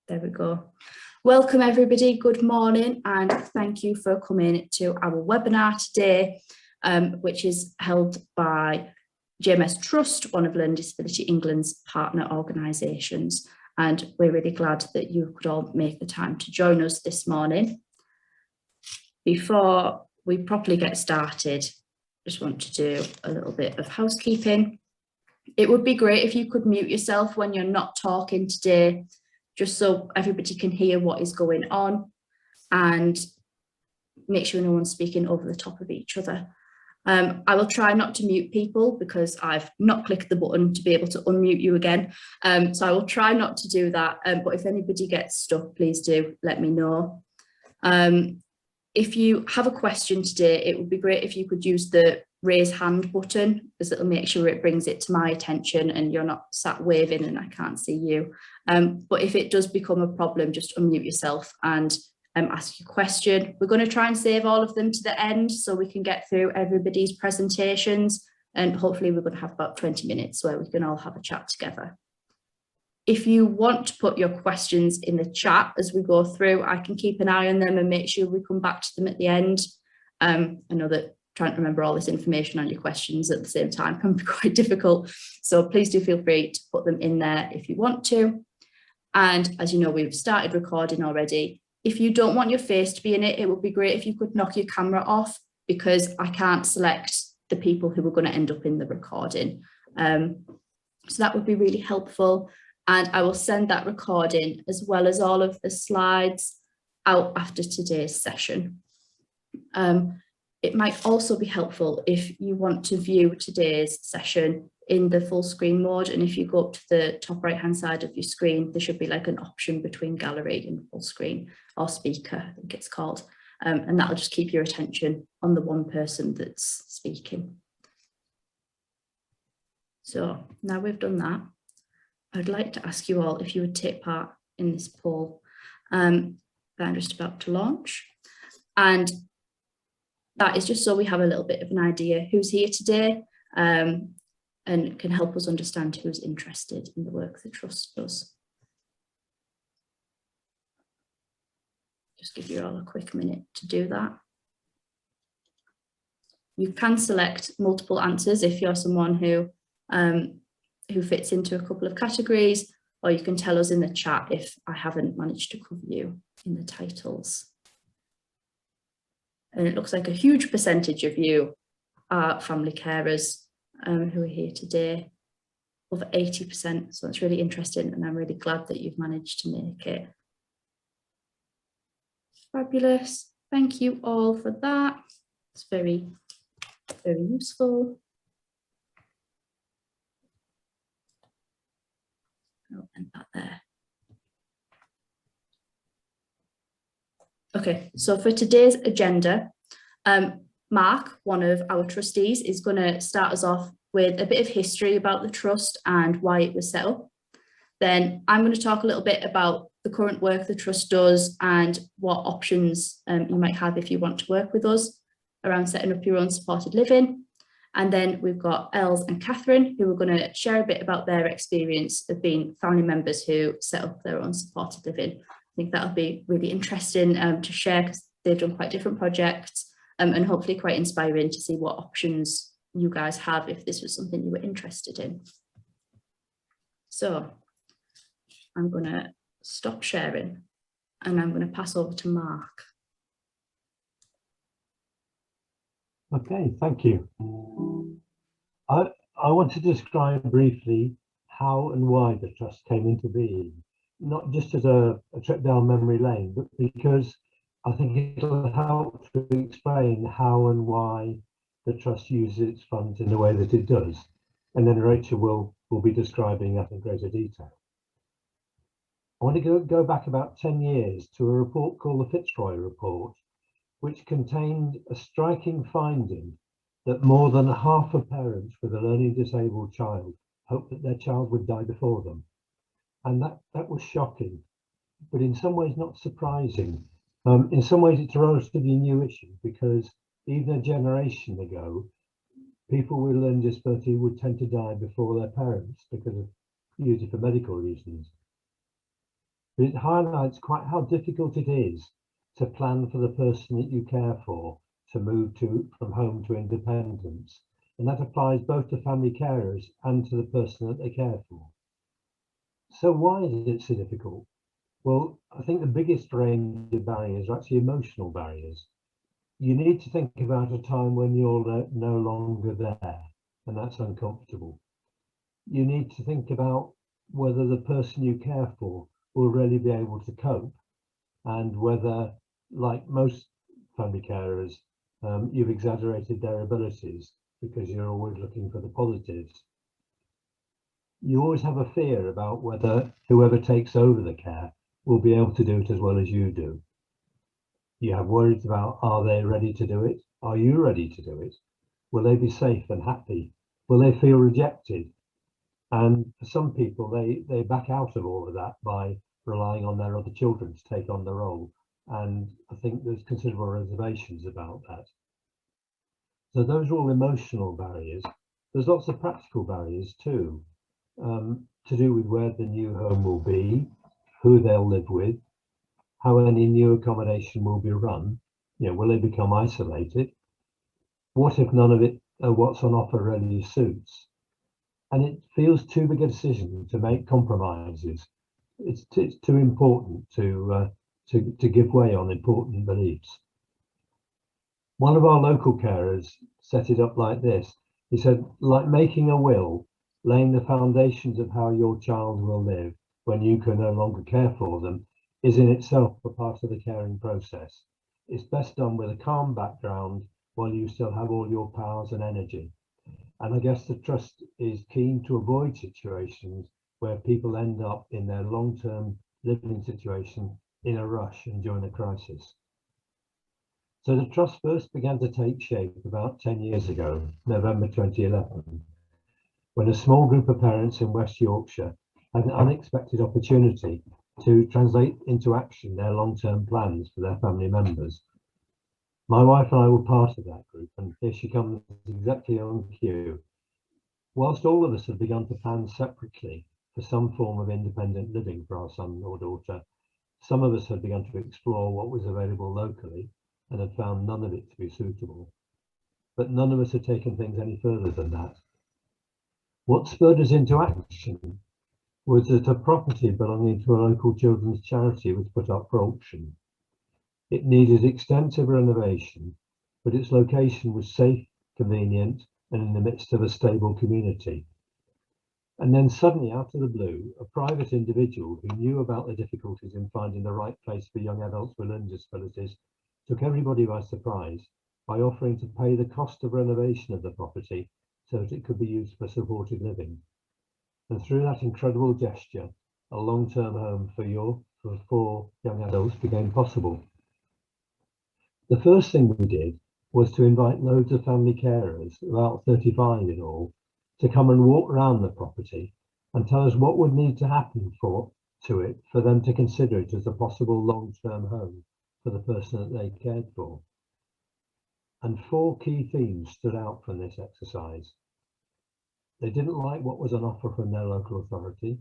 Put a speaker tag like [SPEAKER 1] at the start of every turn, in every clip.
[SPEAKER 1] There we go. Welcome everybody, good morning, and thank you for coming to our webinar today, which is held by JMS Trust, one of Learning Disability England's partner organisations. And we're really glad that you could all make the time to join us this morning. Before we properly get started, I just want to do a little bit of housekeeping. It would be great if you could mute yourself when you're not talking today, just so everybody can hear what is going on, and make sure no one's speaking over the top of each other. I will try not to mute people because I've not clicked the button to be able to unmute you again. So I will try not to do that, but if anybody gets stuck, please do let me know. If you have a question today, it would be great if you could use the raise hand button, because it'll make sure it brings it to my attention and you're not sat waving and I can't see you. But if it does become a problem, just unmute yourself and ask your question. We're going to try and save all of them to the end so we can get through everybody's presentations, and hopefully we're going to have about 20 minutes where we can all have a chat together. If you want to put your questions in the chat as we go through, I can keep an eye on them and make sure we come back to them at the end. I know that trying to remember all this information on your questions at the same time can be quite difficult. So please do feel free to put them in there if you want to. And as you know, we've started recording already. If you don't want your face to be in it, it would be great if you could knock your camera off, because I can't select the people who are going to end up in the recording. So that would be really helpful. And I will send that recording as well as all of the slides out after today's session. It might also be helpful if you want to view today's session in the full screen mode. And if you go up to the top right hand side of your screen, there should be like an option between gallery and full screen, or speaker, I think it's called. And that'll just keep your attention on the one person that's speaking. So now we've done that, I'd like to ask you all if you would take part in this poll that I'm just about to launch. And that is just so we have a little bit of an idea who's here today, and can help us understand who's interested in the work the Trust does. Just give you all a quick minute to do that. You can select multiple answers if you're someone who fits into a couple of categories, or you can tell us in the chat if I haven't managed to cover you in the titles. And it looks like a huge percentage of you are family carers who are here today, over 80%. So it's really interesting, and I'm really glad that you've managed to make it. Fabulous. Thank you all for that. It's very, very useful. I'll end that there. Okay, so for today's agenda, Mark, one of our trustees, is going to start us off with a bit of history about the Trust and why it was set up. Then I'm going to talk a little bit about the current work the Trust does and what options you might have if you want to work with us around setting up your own supported living. And then we've got Els and Catherine, who are going to share a bit about their experience of being family members who set up their own supported living. I think that'll be really interesting to share, because they've done quite different projects, and hopefully quite inspiring to see what options you guys have if this was something you were interested in. So I'm going to stop sharing and I'm going to pass over to Mark.
[SPEAKER 2] Okay, thank you. I want to describe briefly how and why the Trust came into being, not just as a trip down memory lane, but because I think it'll help to explain how and why the Trust uses its funds in the way that it does. And then Rachel will be describing that in greater detail. I want to go back about 10 years to a report called the Fitzroy Report, which contained a striking finding that more than half of parents with a learning disabled child hoped that their child would die before them. And that was shocking, but in some ways not surprising. In some ways it's a relatively new issue, because even a generation ago, people with learning disability would tend to die before their parents because of usually for medical reasons. but it highlights quite how difficult it is to plan for the person that you care for to move from home to independence. And that applies both to family carers and to the person that they care for. So why is it so difficult? Well, I think the biggest range of barriers are actually emotional barriers. You need to think about a time when you're no longer there, and that's uncomfortable. You need to think about whether the person you care for will really be able to cope, and whether, like most family carers, you've exaggerated their abilities because you're always looking for the positives. You always have a fear about whether whoever takes over the care will be able to do it as well as you do. You have worries about, are they ready to do it? Are you ready to do it? Will they be safe and happy? Will they feel rejected? And for some people, they back out of all of that by relying on their other children to take on the role. And I think there's considerable reservations about that. So those are all emotional barriers. There's lots of practical barriers too, to do with where the new home will be, who they'll live with, how any new accommodation will be run. You know, will they become isolated? What if none of it, what's on offer really suits? And it feels too big a decision to make compromises. It's too important to give way on important beliefs. One of our local carers set it up like this. He said, like making a will, laying the foundations of how your child will live when you can no longer care for them is in itself a part of the caring process. It's best done with a calm background while you still have all your powers and energy. And I guess the trust is keen to avoid situations where people end up in their long-term living situation in a rush and during a crisis. So the trust first began to take shape about 10 years ago, November 2011, when a small group of parents in West Yorkshire had an unexpected opportunity to translate into action their long-term plans for their family members. My wife and I were part of that group, and here she comes exactly on cue. Whilst all of us had begun to plan separately for some form of independent living for our son or daughter, some of us had begun to explore what was available locally and had found none of it to be suitable. But none of us had taken things any further than that. What spurred us into action was that a property belonging to a local children's charity was put up for auction. It needed extensive renovation, but its location was safe, convenient, and in the midst of a stable community. And then suddenly, out of the blue, a private individual who knew about the difficulties in finding the right place for young adults with learning disabilities took everybody by surprise by offering to pay the cost of renovation of the property so that it could be used for supported living. And through that incredible gesture, a long-term home for 4 young adults became possible. The first thing we did was to invite loads of family carers, about 35 in all, to come and walk around the property and tell us what would need to happen to it for them to consider it as a possible long-term home for the person that they cared for. And 4 key themes stood out from this exercise. They didn't like what was on offer from their local authority.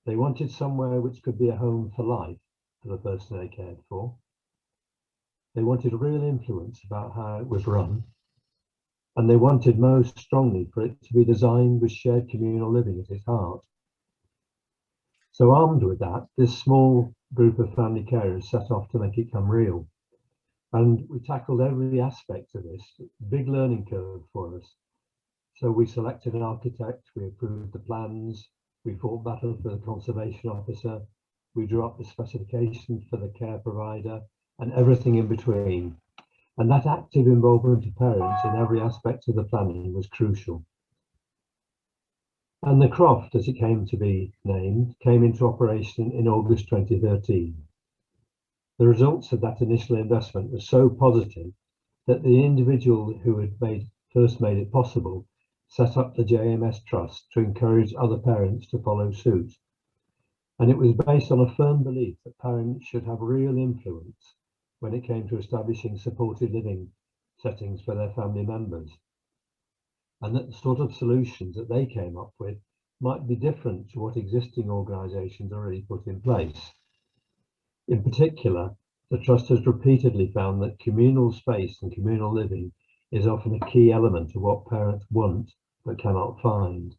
[SPEAKER 2] They wanted somewhere which could be a home for life for the person they cared for. They wanted real influence about how it was run. And they wanted most strongly for it to be designed with shared communal living at its heart. So armed with that, this small group of family carers set off to make it come real. And we tackled every aspect of this, big learning curve for us. So we selected an architect, we approved the plans, we fought battle for the conservation officer, we drew up the specifications for the care provider, and everything in between. And that active involvement of parents in every aspect of the planning was crucial. And the Croft, as it came to be named, came into operation in August 2013. The results of that initial investment were so positive that the individual who had first made it possible set up the JMS Trust to encourage other parents to follow suit. And it was based on a firm belief that parents should have real influence when it came to establishing supported living settings for their family members. And that the sort of solutions that they came up with might be different to what existing organisations already put in place. In particular, the Trust has repeatedly found that communal space and communal living is often a key element of what parents want but cannot find.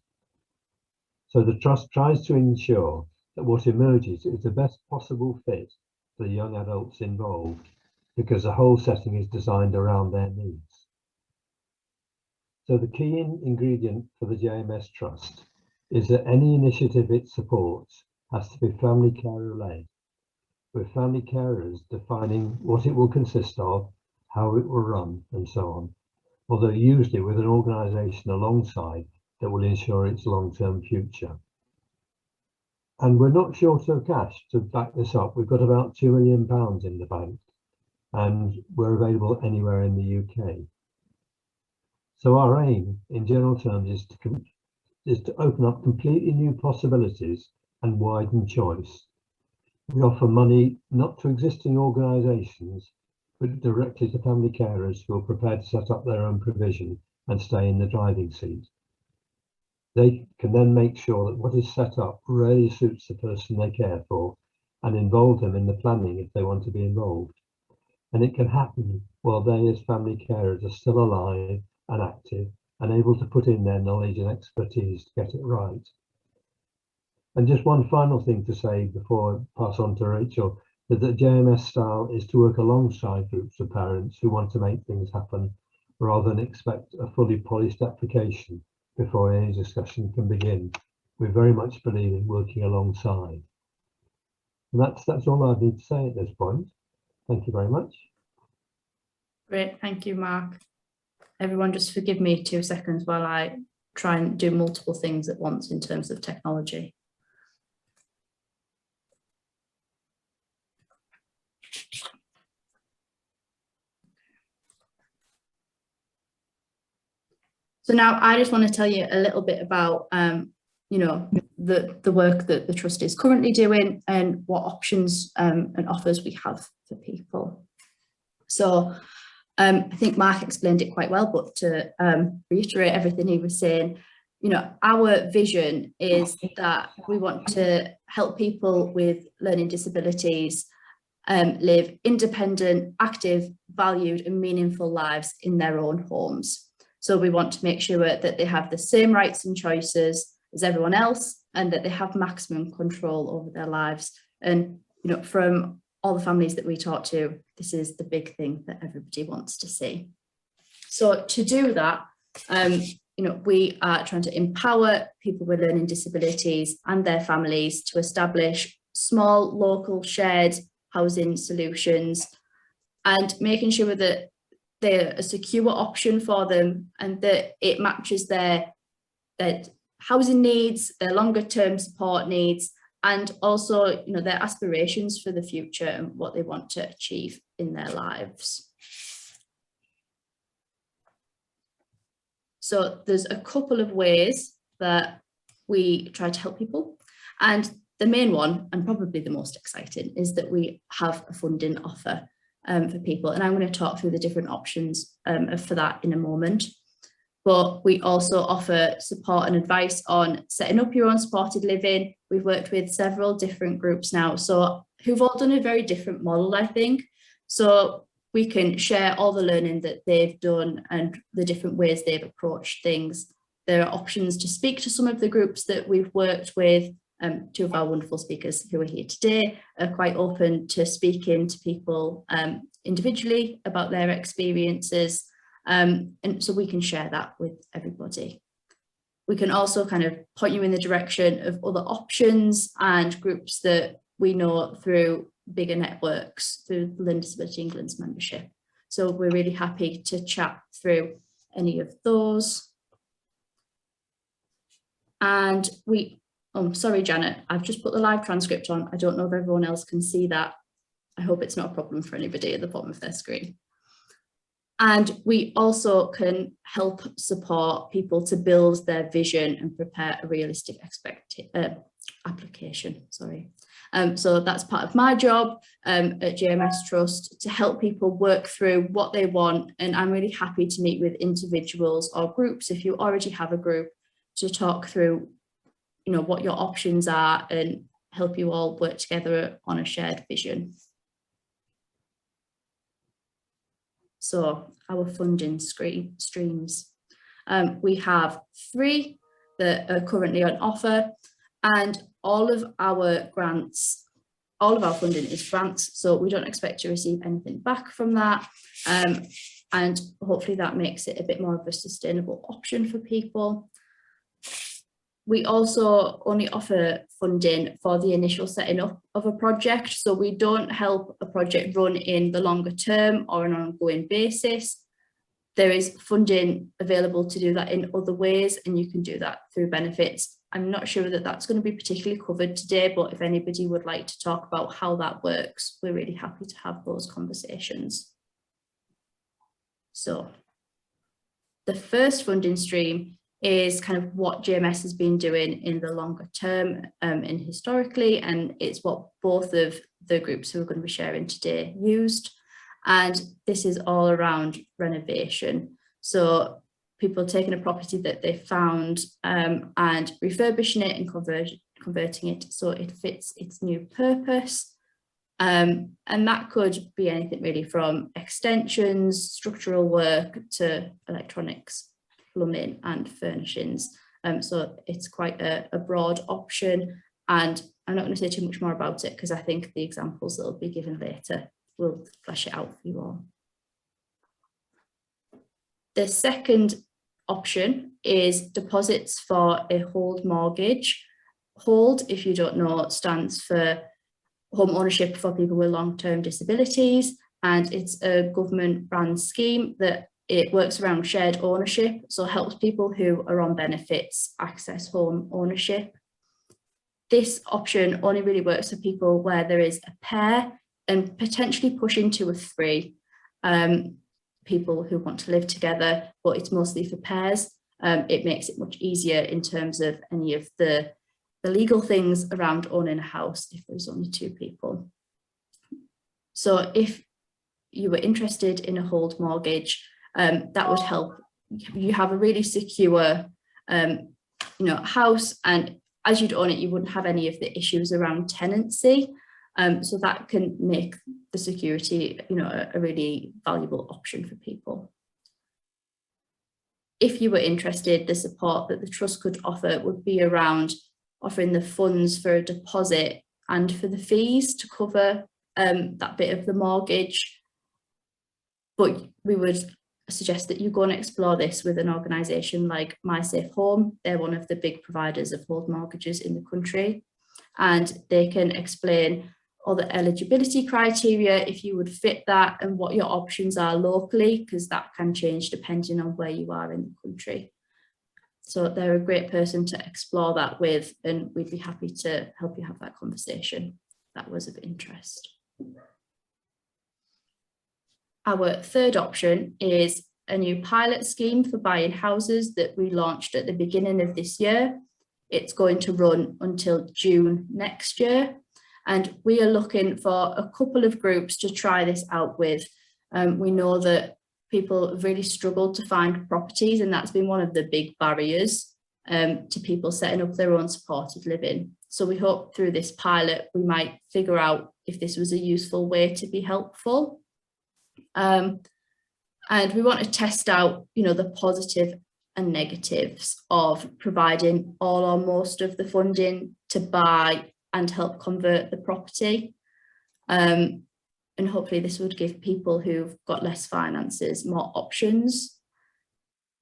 [SPEAKER 2] So the Trust tries to ensure that what emerges is the best possible fit for the young adults involved, because the whole setting is designed around their needs. So the key ingredient for the JMS Trust is that any initiative it supports has to be family carer-led, with family carers defining what it will consist of, how it will run, and so on, although usually with an organisation alongside that will ensure its long-term future. And we're not short of cash to back this up. We've got about £2 million in the bank, and we're available anywhere in the UK. So our aim, in general terms, is to open up completely new possibilities and widen choice. We offer money not to existing organisations, but directly to family carers who are prepared to set up their own provision and stay in the driving seat. They can then make sure that what is set up really suits the person they care for and involve them in the planning if they want to be involved. And it can happen while they as family carers are still alive and active and able to put in their knowledge and expertise to get it right. And just one final thing to say before I pass on to Rachel, is that JMS style is to work alongside groups of parents who want to make things happen rather than expect a fully polished application before any discussion can begin. We very much believe in working alongside. And that's all I need to say at this point. Thank you very much.
[SPEAKER 1] Great, thank you, Mark. Everyone just forgive me 2 seconds while I try and do multiple things at once in terms of technology. So now I just want to tell you a little bit about, you know, the work that the Trust is currently doing and what options and offers we have for people. So I think Mark explained it quite well, but to reiterate everything he was saying, you know, our vision is that we want to help people with learning disabilities live independent, active, valued and meaningful lives in their own homes. So we want to make sure that they have the same rights and choices as everyone else and that they have maximum control over their lives. And, you know, from all the families that we talk to, this is the big thing that everybody wants to see. So to do that, you know, we are trying to empower people with learning disabilities and their families to establish small, local, shared housing solutions and making sure that they're a secure option for them and that it matches their housing needs, their longer term support needs, and also, you know, their aspirations for the future and what they want to achieve in their lives. So there's a couple of ways that we try to help people, and the main one, and probably the most exciting, is that we have a funding offer for people, and I'm going to talk through the different options for that in a moment. But we also offer support and advice on setting up your own supported living. We've worked with several different groups now, so who've all done a very different model, I think. So we can share all the learning that they've done and the different ways they've approached things. There are options to speak to some of the groups that we've worked with. Two of our wonderful speakers who are here today are quite open to speaking to people individually about their experiences. And so we can share that with everybody. We can also kind of point you in the direction of other options and groups that we know through bigger networks, through the Learning Disability England's membership. So we're really happy to chat through any of those. And oh, sorry, Janet, I've just put the live transcript on. I don't know if everyone else can see that. I hope it's not a problem for anybody at the bottom of their screen. And we also can help support people to build their vision and prepare a realistic application. Sorry. So that's part of my job at JMS Trust, to help people work through what they want. And I'm really happy to meet with individuals or groups, if you already have a group, to talk through you know, what your options are and help you all work together on a shared vision. So our funding streams. We have 3 that are currently on offer, and all of our grants, all of our funding is grants, so we don't expect to receive anything back from that. And hopefully that makes it a bit more of a sustainable option for people. We also only offer funding for the initial setting up of a project, so we don't help a project run in the longer term or an ongoing basis. There is funding available to do that in other ways, and you can do that through benefits. I'm not sure that that's going to be particularly covered today, but if anybody would like to talk about how that works, we're really happy to have those conversations. So the first funding stream is kind of what JMS has been doing in the longer term and historically, and it's what both of the groups who are going to be sharing today used. And this is all around renovation. So people taking a property that they found and refurbishing it and converting it so it fits its new purpose. And that could be anything really from extensions, structural work to electronics, plumbing and furnishings. So it's quite a broad option, and I'm not going to say too much more about it because I think the examples that will be given later will flesh it out for you all. The second option is deposits for a hold mortgage. Hold, if you don't know, stands for home ownership for people with long-term disabilities, and it's a government run scheme that it works around shared ownership, so helps people who are on benefits access home ownership. This option only really works for people where there is a pair and potentially push into a 3 people who want to live together, but it's mostly for pairs. It makes it much easier in terms of any of the legal things around owning a house if there's only 2 people. So if you were interested in a hold mortgage, that would help you have a really secure house, and as you'd own it, you wouldn't have any of the issues around tenancy. So that can make the security, a really valuable option for people. If you were interested, the support that the trust could offer would be around offering the funds for a deposit and for the fees to cover that bit of the mortgage. But we would suggest that you go and explore this with an organisation like My Safe Home. They're one of the big providers of hold mortgages in the country, and they can explain all the eligibility criteria if you would fit that and what your options are locally, because that can change depending on where you are in the country. So they're a great person to explore that with, and we'd be happy to help you have that conversation if that was of interest. Our third option is a new pilot scheme for buying houses that we launched at the beginning of this year. It's going to run until June next year, and we are looking for a couple of groups to try this out with. We know that people have really struggled to find properties, and that's been one of the big barriers to people setting up their own supported living. So we hope through this pilot we might figure out if this was a useful way to be helpful. And we want to test out, the positive and negatives of providing all or most of the funding to buy and help convert the property. And hopefully this would give people who've got less finances more options.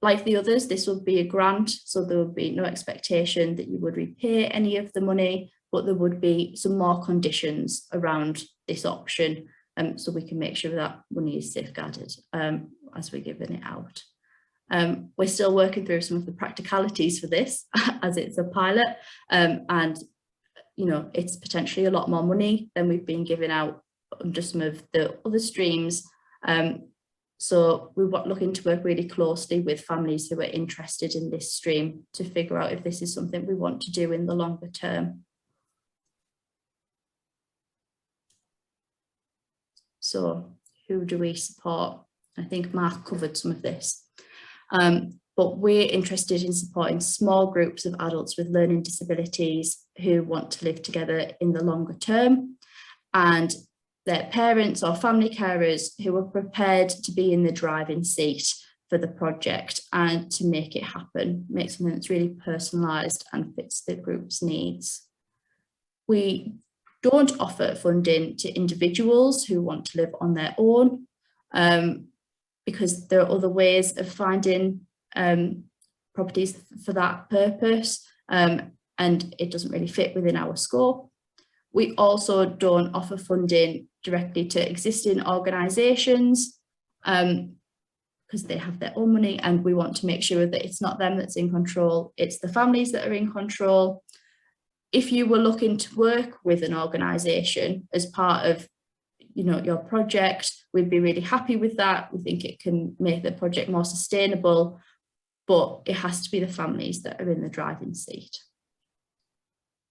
[SPEAKER 1] Like the others, this would be a grant, so there would be no expectation that you would repay any of the money, but there would be some more conditions around this option, so we can make sure that money is safeguarded as we're giving it out. We're still working through some of the practicalities for this as it's a pilot, and it's potentially a lot more money than we've been giving out under some of the other streams. So we're looking to work really closely with families who are interested in this stream to figure out if this is something we want to do in the longer term. So who do we support? I think Mark covered some of this. But but we're interested in supporting small groups of adults with learning disabilities who want to live together in the longer term, and their parents or family carers who are prepared to be in the driving seat for the project and to make it happen, make something that's really personalised and fits the group's needs. We don't offer funding to individuals who want to live on their own, because there are other ways of finding properties for that purpose, and it doesn't really fit within our scope. We also don't offer funding directly to existing organisations, because they have their own money, and we want to make sure that it's not them that's in control, it's the families that are in control. If you were looking to work with an organisation as part of, you know, your project, we'd be really happy with that. We think it can make the project more sustainable, but it has to be the families that are in the driving seat.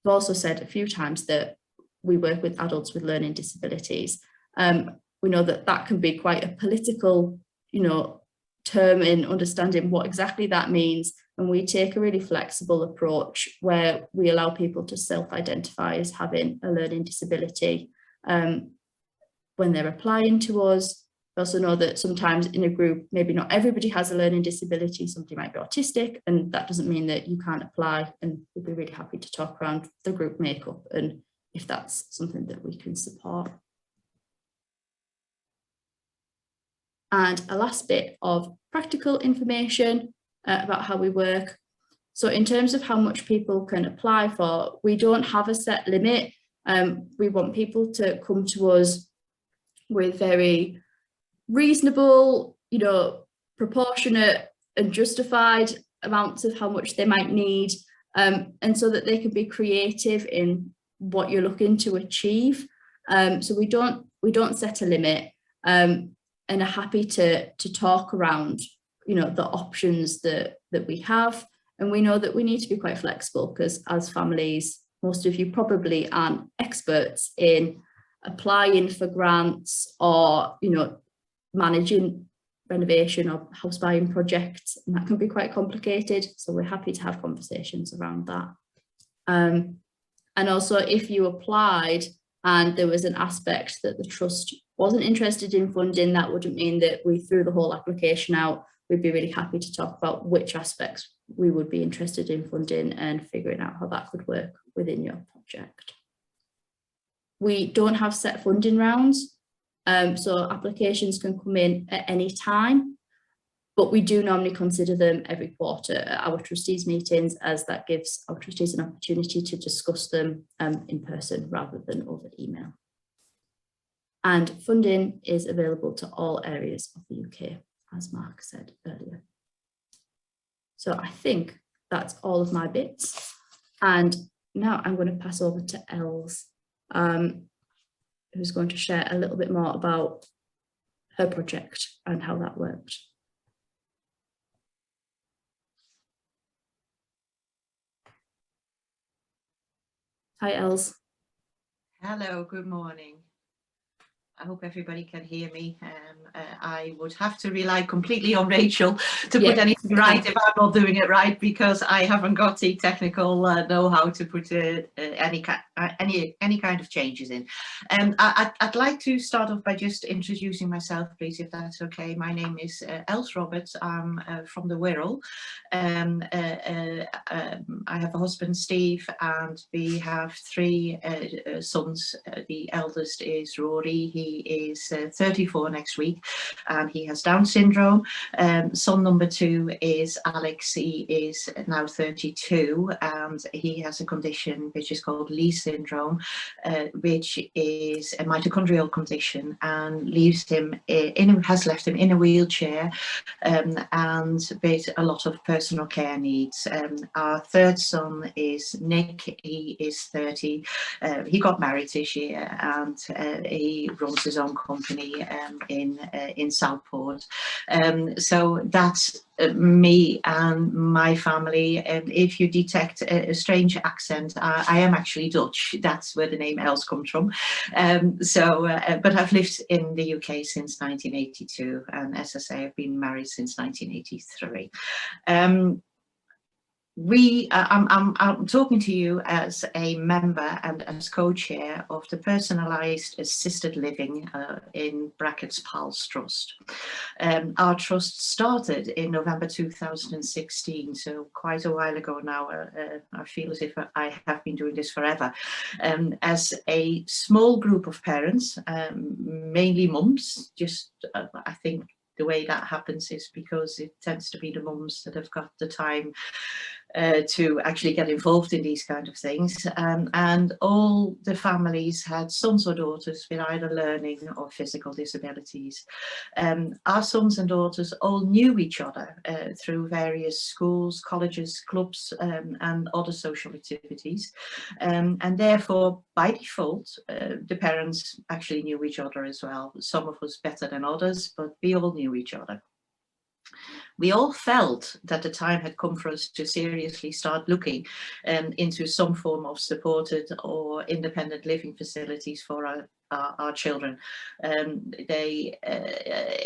[SPEAKER 1] I've also said a few times that we work with adults with learning disabilities. We know that that can be quite a political, you know, term in understanding what exactly that means, and we take a really flexible approach where we allow people to self-identify as having a learning disability when they're applying to us. We also know that sometimes in a group, maybe not everybody has a learning disability, somebody might be autistic, and that doesn't mean that you can't apply, and we'd be really happy to talk around the group makeup and if that's something that we can support. And a last bit of practical information about how we work. So in terms of how much people can apply for, we don't have a set limit. We want people to come to us with very reasonable, you know, proportionate and justified amounts of how much they might need, and so that they can be creative in what you're looking to achieve. So we don't set a limit, and are happy to talk around, you know, the options that we have. And we know that we need to be quite flexible, because as families, most of you probably aren't experts in applying for grants or, you know, managing renovation or house buying projects, and that can be quite complicated. So we're happy to have conversations around that. And also, if you applied and there was an aspect that the trust wasn't interested in funding, that wouldn't mean that we threw the whole application out. We'd be really happy to talk about which aspects we would be interested in funding and figuring out how that could work within your project. We don't have set funding rounds, so applications can come in at any time, but we do normally consider them every quarter at our trustees meetings, as that gives our trustees an opportunity to discuss them in person rather than over email. And funding is available to all areas of the UK, as Mark said earlier. So I think that's all of my bits. And now I'm going to pass over to Els, who's going to share a little bit more about her project and how that worked. Hi, Els.
[SPEAKER 3] Hello, good morning. I hope everybody can hear me. I would have to rely completely on Rachel to put anything right if I'm not doing it right, because I haven't got the technical know-how to put any kind of changes in. I'd like to start off by just introducing myself, please, if that's okay. My name is Els Roberts. I'm from the Wirral. I have a husband, Steve, and we have 3 sons. The eldest is Rory. He is 34 next week, and he has Down syndrome. Son number 2 is Alex. He is now 32, and he has a condition which is called Lee syndrome, which is a mitochondrial condition, and leaves him has left him in a wheelchair, and with a lot of personal care needs. Our 3rd son is Nick. He is 30. He got married this year, and he runs owns his own company in Southport. So that's me and my family. If you detect a strange accent, I am actually Dutch. That's where the name Els comes from. But I've lived in the UK since 1982, and as I say, I've been married since 1983. I'm talking to you as a member and as co-chair of the Personalised Assisted Living in brackets PALS Trust. Our trust started in November 2016, so quite a while ago now. I feel as if I have been doing this forever. As a small group of parents, mainly mums, just I think the way that happens is because it tends to be the mums that have got the time to actually get involved in these kind of things, and all the families had sons or daughters with either learning or physical disabilities. Our sons and daughters all knew each other through various schools, colleges, clubs, and other social activities, and therefore by default the parents actually knew each other as well. Some of us better than others, but we all knew each other. We all felt that the time had come for us to seriously start looking into some form of supported or independent living facilities for our children.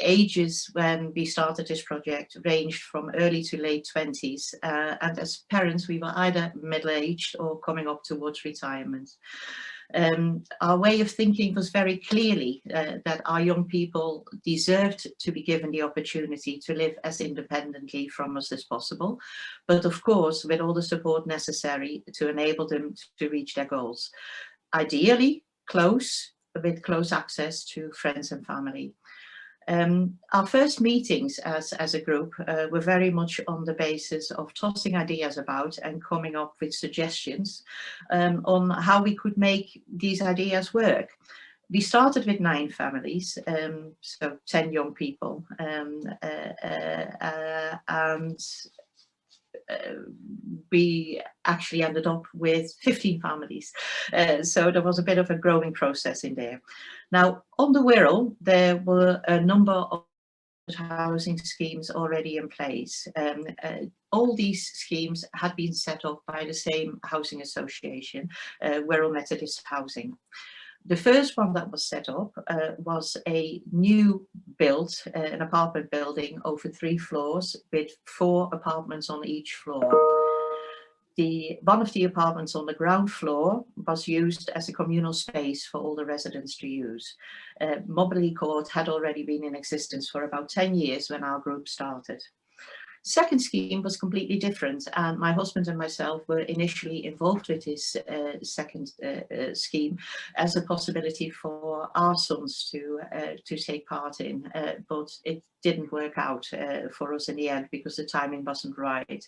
[SPEAKER 3] Ages when we started this project ranged from early to late 20s, and as parents we were either middle-aged or coming up towards retirement. Our way of thinking was very clearly that our young people deserved to be given the opportunity to live as independently from us as possible, but of course with all the support necessary to enable them to reach their goals. Ideally with close access to friends and family. Our first meetings as a group were very much on the basis of tossing ideas about and coming up with suggestions on how we could make these ideas work. We started with 9 families, so 10 young people, and we actually ended up with 15 families. So there was a bit of a growing process in there. Now, on the Wirral, there were a number of housing schemes already in place. All these schemes had been set up by the same housing association, Wirral Methodist Housing. The first one that was set up was a new build, an apartment building over 3 floors with 4 apartments on each floor. One of the apartments on the ground floor was used as a communal space for all the residents to use. Mobility Court had already been in existence for about 10 years when our group started. Second scheme was completely different, and my husband and myself were initially involved with this second scheme as a possibility for our sons to take part in, but it didn't work out for us in the end because the timing wasn't right.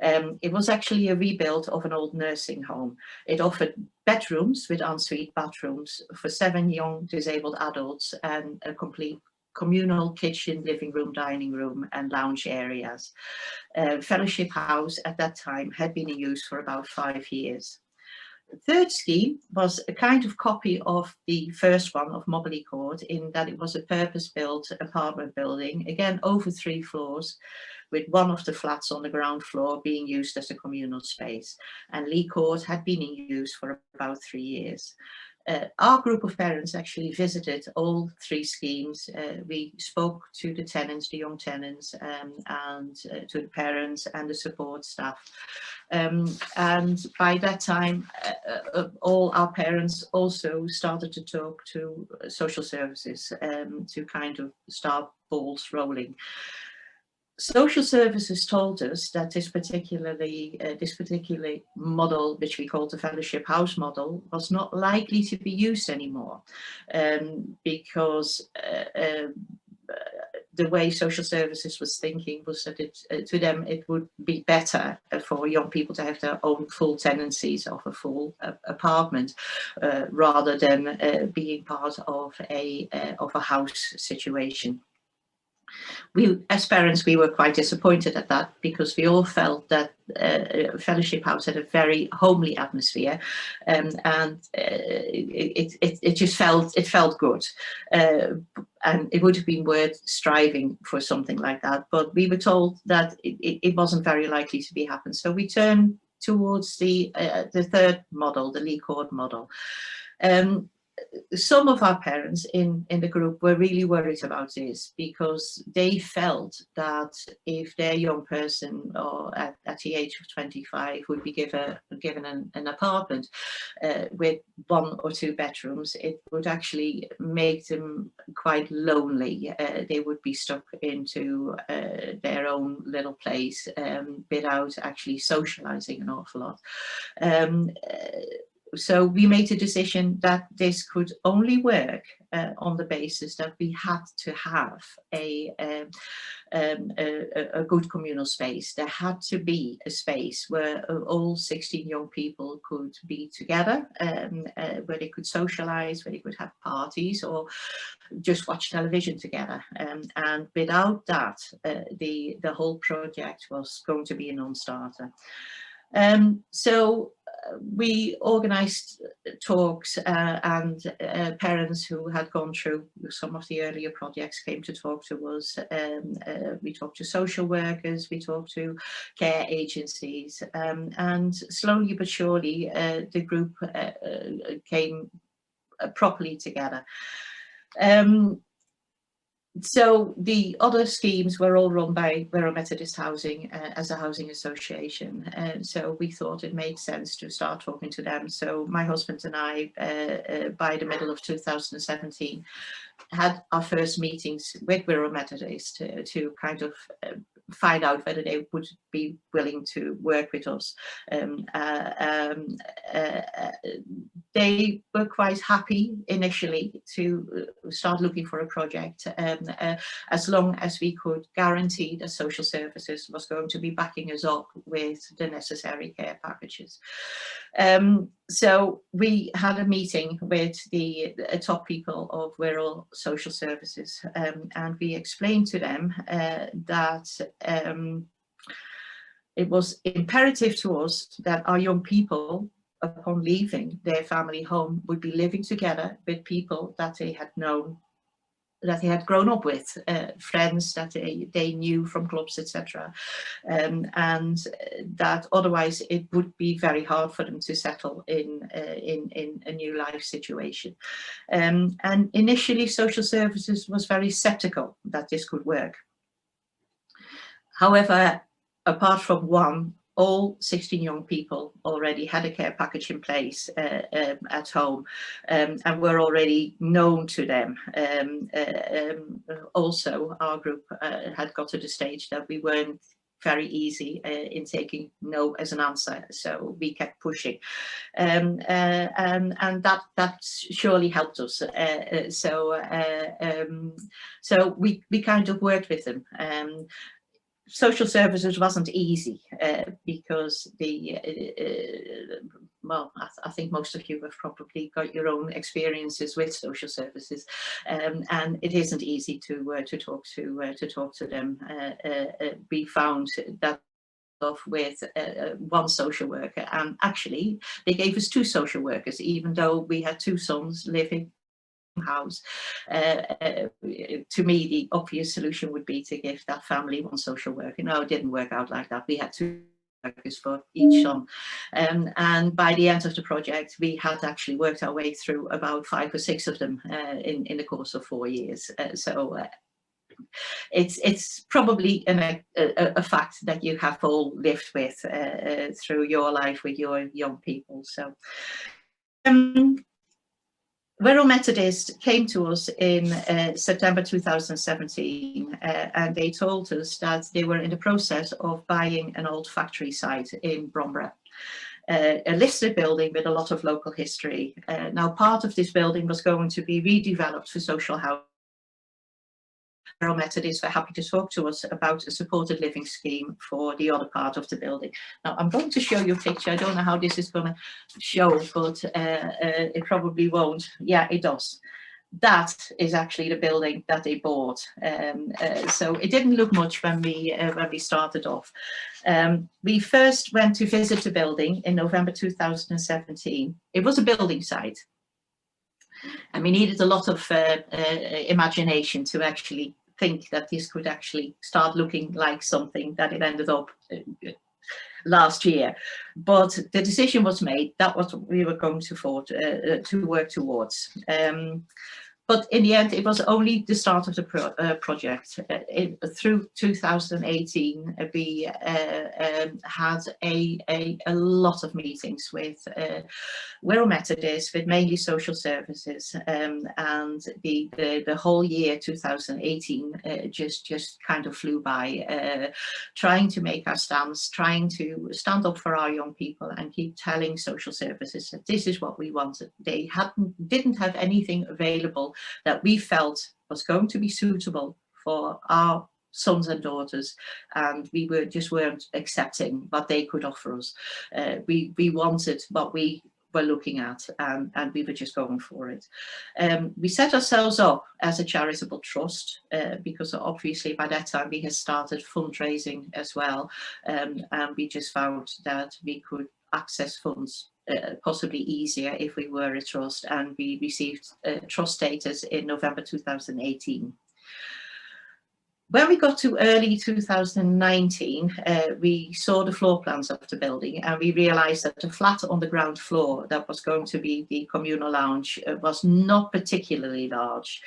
[SPEAKER 3] It was actually a rebuild of an old nursing home. It offered bedrooms with ensuite bathrooms for 7 young disabled adults and a complete communal kitchen, living room, dining room and lounge areas. Fellowship House at that time had been in use for about 5 years. The third scheme was a kind of copy of the first one of Mobley Court in that it was a purpose-built apartment building, again over 3 floors, with one of the flats on the ground floor being used as a communal space. And Lee Court had been in use for about 3 years. Our group of parents actually visited all 3 schemes. We spoke to the tenants, the young tenants, and to the parents and the support staff. And by that time, all our parents also started to talk to social services to kind of start balls rolling. Social services told us that this particular model, which we call the Fellowship House model, was not likely to be used anymore because the way social services was thinking was that to them it would be better for young people to have their own full tenancies of a full apartment rather than being part of a house situation. As parents, we were quite disappointed at that, because we all felt that Fellowship House had a very homely atmosphere, and it just felt good, and it would have been worth striving for something like that. But we were told that it wasn't very likely to be happen, so we turned towards the third model, the Lee Court model. Some of our parents in the group were really worried about this, because they felt that if their young person, or at the age of 25, would be given an apartment with 1 or 2 bedrooms, it would actually make them quite lonely. They would be stuck into their own little place without actually socializing an awful lot. So we made a decision that this could only work on the basis that we had to have a good communal space. There had to be a space where all 16 young people could be together, where they could socialize, where they could have parties, or just watch television together. And without that, the whole project was going to be a non-starter. So we organised talks, and parents who had gone through some of the earlier projects came to talk to us. We talked to social workers, we talked to care agencies, and slowly but surely the group came properly together. So the other schemes were all run by Wirral Methodist Housing as a housing association, and so we thought it made sense to start talking to them. So my husband and I, by the middle of 2017, had our first meetings with Wirral Methodist to kind of find out whether they would be willing to work with us. They were quite happy initially to start looking for a project, as long as we could guarantee that social services was going to be backing us up with the necessary care packages. So we had a meeting with the top people of Wirral Social Services, and we explained to them that it was imperative to us that our young people, upon leaving their family home, would be living together with people that they had known, that they had grown up with, friends that they knew from clubs, etc. And that otherwise it would be very hard for them to settle in a new life situation. And initially social services was very sceptical that this could work. However, apart from one, all 16 young people already had a care package in place at home, and were already known to them. Also, our group had got to the stage that we weren't very easy in taking no as an answer, so we kept pushing, and that surely helped us. So we kind of worked with them. Social services wasn't easy because well, I think most of you have probably got your own experiences with social services, and it isn't easy to talk to them. We found that with one social worker, and actually they gave us 2 social workers, even though we had 2 sons living house. To me, the obvious solution would be to give that family 1 social worker. No, it didn't work out like that. We had 2 workers for each son, and by the end of the project we had actually worked our way through about 5 or 6 of them in the course of 4 years. So it's probably a fact that you have all lived with through your life with your young people. So Wirral Methodist came to us in September 2017, and they told us that they were in the process of buying an old factory site in Bromborough, a listed building with a lot of local history. Now, part of this building was going to be redeveloped for social housing. Wirral Methodists were happy to talk to us about a supported living scheme for the other part of the building. Now, I'm going to show you a picture. I don't know how this is going to show, but it probably won't. Yeah, it does. that is actually the building that they bought. So it didn't look much when we started off. We first went to visit the building in November 2017. It was a building site, and we needed a lot of imagination to actually think that this could actually start looking like something that it ended up last year. But the decision was made. That was what we were going to work towards. But in the end, it was only the start of the project. Through 2018, we had a lot of meetings with Wirral Methodist, with mainly social services, and the whole year 2018 just kind of flew by, trying to make our stance, trying to stand up for our young people and keep telling social services that this is what we wanted. They didn't have anything available that we felt was going to be suitable for our sons and daughters, and we weren't accepting what they could offer us. We wanted what we were looking at, and we were just going for it. We set ourselves up as a charitable trust, because obviously by that time we had started fundraising as well, and we just found that we could access funds possibly easier if we were a trust, and we received trust status in November 2018. When we got to early 2019, we saw the floor plans of the building, and we realized that the flat on the ground floor that was going to be the communal lounge was not particularly large.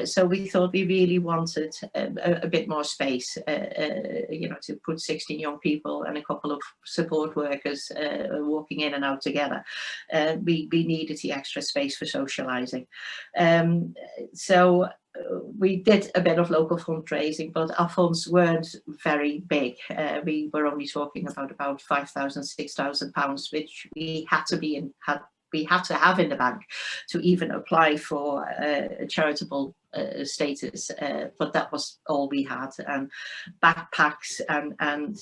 [SPEAKER 3] So we thought we really wanted a bit more space, you know, to put 16 young people and a couple of support workers walking in and out together. We needed the extra space for socializing. So we did a bit of local fundraising, but our funds weren't very big. We were only talking about £5,000, £6,000, which we had to have in the bank to even apply for a charitable status, but that was all we had. And backpacks and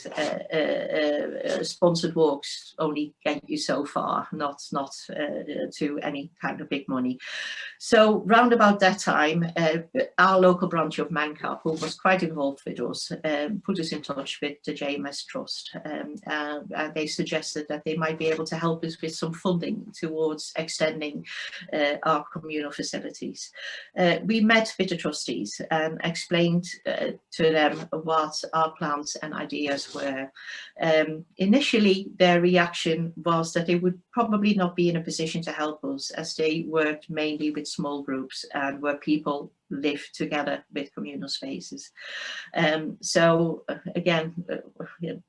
[SPEAKER 3] sponsored walks only get you so far, not to any kind of big money. So round about that time, our local branch of Mancap, who was quite involved with us, put us in touch with the JMS Trust, and they suggested that they might be able to help us with some funding towards extending our communal facilities. We met with the trustees and explained to them what our plans and ideas were. Initially, their reaction was that they would probably not be in a position to help us, as they worked mainly with small groups and where people live together with communal spaces. So again,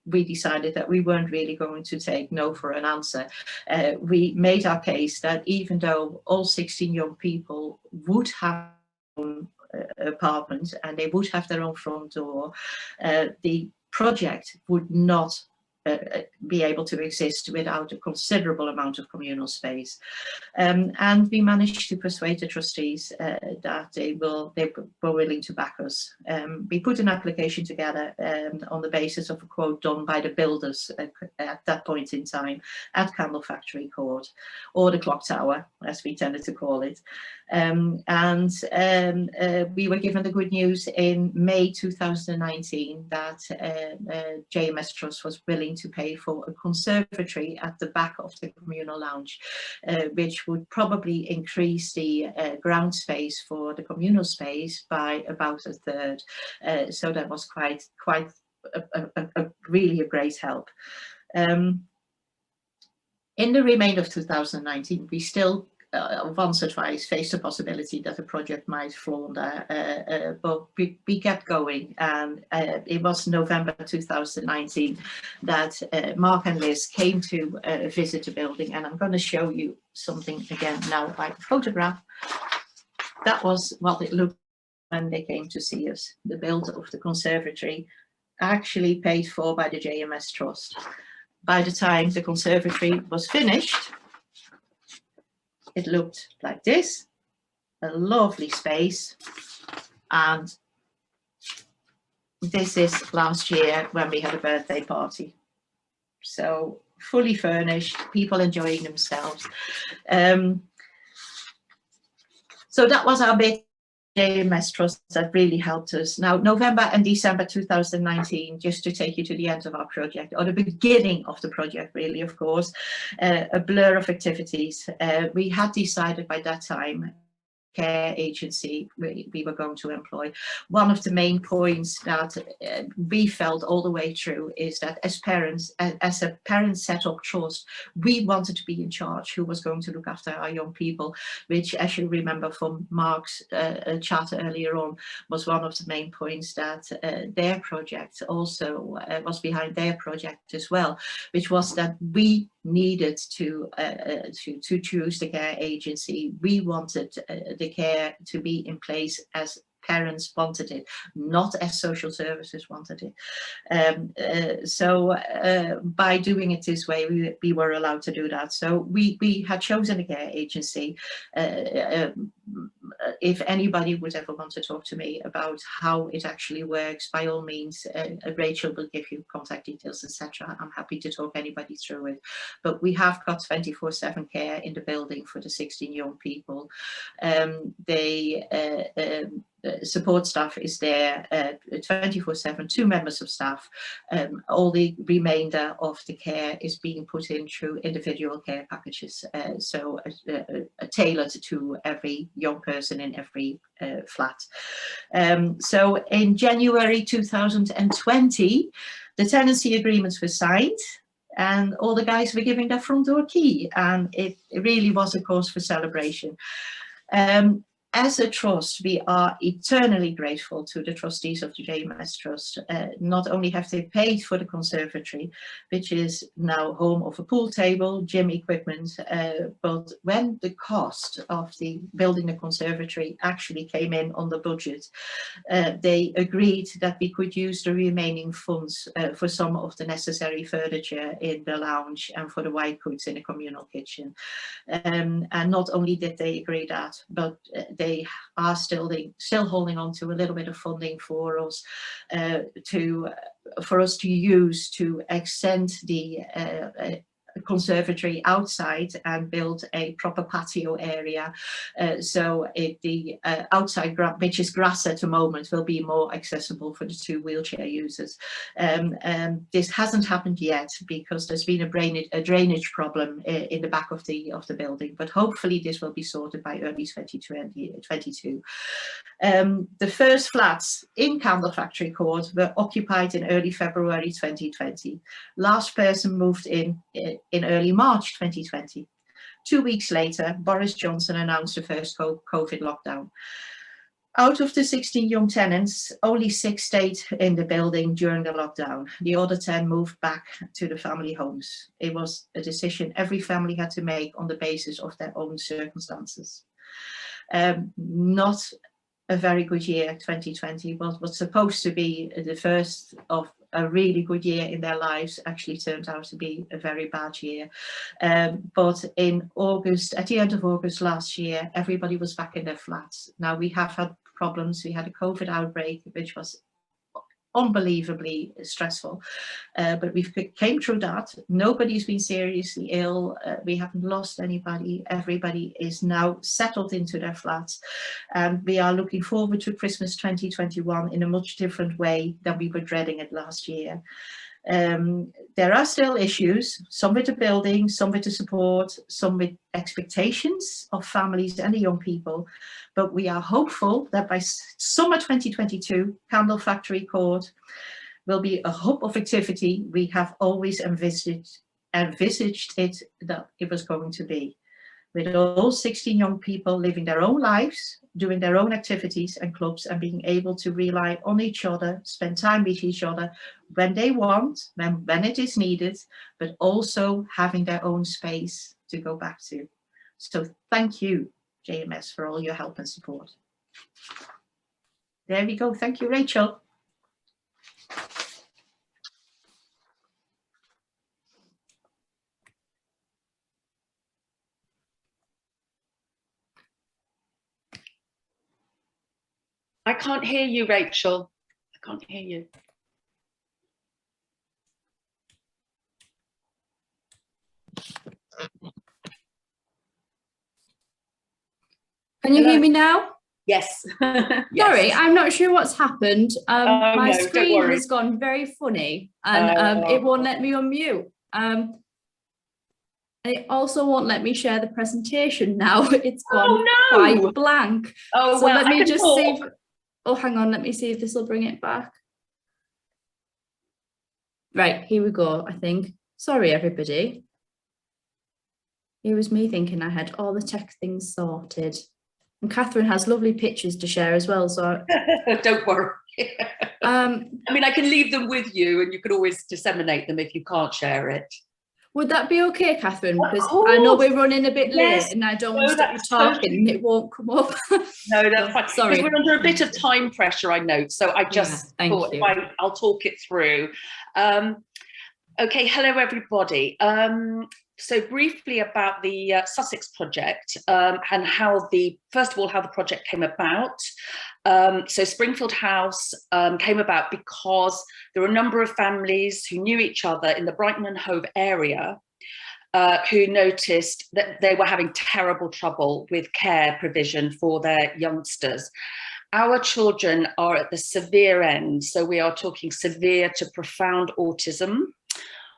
[SPEAKER 3] we decided that we weren't really going to take no for an answer. We made our case that even though all 16 young people would have their own apartment and they would have their own front door, the project would not be able to exist without a considerable amount of communal space. And we managed to persuade the trustees that they were willing to back us. We put an application together on the basis of a quote done by the builders at that point in time at Candle Factory Court, or the Clock Tower, as we tended to call it. We were given the good news in May 2019 that JMS Trust was willing to pay for a conservatory at the back of the communal lounge, which would probably increase the ground space for the communal space by about a third. So that was quite really a great help. In the remainder of 2019, we still once or twice faced the possibility that the project might flounder, but we kept going, and it was November 2019 that Mark and Liz came to visit the building, and I'm going to show you something again now by photograph. That was what it looked like when they came to see us. The build of the conservatory, actually paid for by the JMS Trust. By the time the conservatory was finished, it looked like this, a lovely space. And this is last year when we had a birthday party. So fully furnished, people enjoying themselves. So that was our bit. JMS Trust that really helped us. Now, November and December 2019, just to take you to the end of our project, or the beginning of the project, really, of course, a blur of activities. We had decided by that time care agency we were going to employ. One of the main points that we felt all the way through is that as parents, as a parent set up trust, we wanted to be in charge who was going to look after our young people, which, as you remember from Mark's chat earlier on, was one of the main points that their project also was behind their project as well, which was that we needed to choose the care agency. We wanted the care to be in place as parents wanted it, not as social services wanted it. So by doing it this way, we were allowed to do that. So we had chosen a care agency. If anybody would ever want to talk to me about how it actually works, by all means, Rachel will give you contact details, etc. I'm happy to talk anybody through it. But we have got 24/7 care in the building for the 16 young people. Support staff is there 24/7, 2 members of staff. All the remainder of the care is being put in through individual care packages, so tailored to every young person in every flat. So in January 2020, the tenancy agreements were signed, and all the guys were giving their front door key, and it really was a cause for celebration. As a trust, we are eternally grateful to the trustees of the JMS Trust. Not only have they paid for the conservatory, which is now home of a pool table, gym equipment, but when the cost of the building the conservatory actually came in on the budget, they agreed that we could use the remaining funds for some of the necessary furniture in the lounge and for the white goods in the communal kitchen. And not only did they agree that, but they are still holding on to a little bit of funding for us to use to extend the conservatory outside and build a proper patio area, so the outside, which is grass at the moment, will be more accessible for the 2 wheelchair users. This hasn't happened yet because there's been a drainage problem in the back of the building, but hopefully this will be sorted by early 2022. The first flats in Candle Factory Court were occupied in early February 2020. Last person moved in early March 2020. 2 weeks later, Boris Johnson announced the first COVID lockdown. Out of the 16 young tenants, only 6 stayed in the building during the lockdown. The other 10 moved back to the family homes. It was a decision every family had to make on the basis of their own circumstances. Not a very good year, 2020. Was supposed to be the first of a really good year in their lives, actually turned out to be a very bad year. But in August, at the end of August last year, everybody was back in their flats. Now we have had problems. We had a COVID outbreak, which was unbelievably stressful, but we've came through that. Nobody's been seriously ill. We haven't lost anybody. Everybody is now settled into their flats, and we are looking forward to Christmas 2021 in a much different way than we were dreading it last year. There are still issues, some with the building, some with the support, some with expectations of families and the young people, but we are hopeful that by summer 2022, Candle Factory Court will be a hub of activity we have always envisaged it that it was going to be, with all 16 young people living their own lives, doing their own activities and clubs, and being able to rely on each other, spend time with each other when they want, when it is needed, but also having their own space to go back to. So thank you, JMS, for all your help and support. There we go. Thank you, Rachel.
[SPEAKER 4] I can't hear you, Rachel. I can't hear you.
[SPEAKER 1] Can you hear me now?
[SPEAKER 4] Yes.
[SPEAKER 1] Sorry, I'm not sure what's happened. My
[SPEAKER 4] no, don't
[SPEAKER 1] screen
[SPEAKER 4] worry.
[SPEAKER 1] has gone very funny, and it won't let me unmute. And it also won't let me share the presentation now. It's gone quite blank.
[SPEAKER 4] Oh,
[SPEAKER 1] So
[SPEAKER 4] well,
[SPEAKER 1] let
[SPEAKER 4] I
[SPEAKER 1] me
[SPEAKER 4] can
[SPEAKER 1] just
[SPEAKER 4] talk.
[SPEAKER 1] see if, oh, hang on, let me see if this will bring it back. Right, here we go, I think. Sorry, everybody. It was me thinking I had all the tech things sorted. And Catherine has lovely pictures to share as well, so...
[SPEAKER 4] Don't worry. I mean, I can leave them with you and you can always disseminate them if you can't share it.
[SPEAKER 1] Would that be okay, Catherine?
[SPEAKER 4] Of
[SPEAKER 1] Because
[SPEAKER 4] course.
[SPEAKER 1] I know we're running a bit
[SPEAKER 4] Yes.
[SPEAKER 1] late and I don't
[SPEAKER 4] No,
[SPEAKER 1] want to stop you
[SPEAKER 4] that's
[SPEAKER 1] talking
[SPEAKER 4] totally...
[SPEAKER 1] and it won't come up.
[SPEAKER 4] No, that's fine.
[SPEAKER 1] Sorry.
[SPEAKER 4] Because we're under a bit of time pressure, I note. So I just thought I'll talk it through. Okay, hello everybody. So briefly about the Sussex project and how first of all, how the project came about. So Springfield House came about because there were a number of families who knew each other in the Brighton and Hove area who noticed that they were having terrible trouble with care provision for their youngsters. Our children are at the severe end, so we are talking severe to profound autism.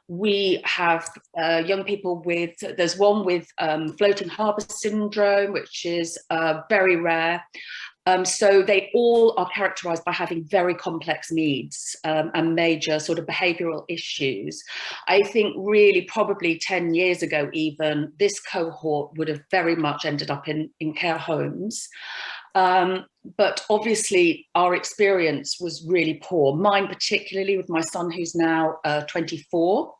[SPEAKER 4] We have young people with, there's one with floating harbour syndrome, which is very rare. So they all are characterised by having very complex needs and major sort of behavioural issues. I think really probably 10 years ago even, this cohort would have very much ended up in care homes. But obviously our experience was really poor, mine particularly with my son who's now 24.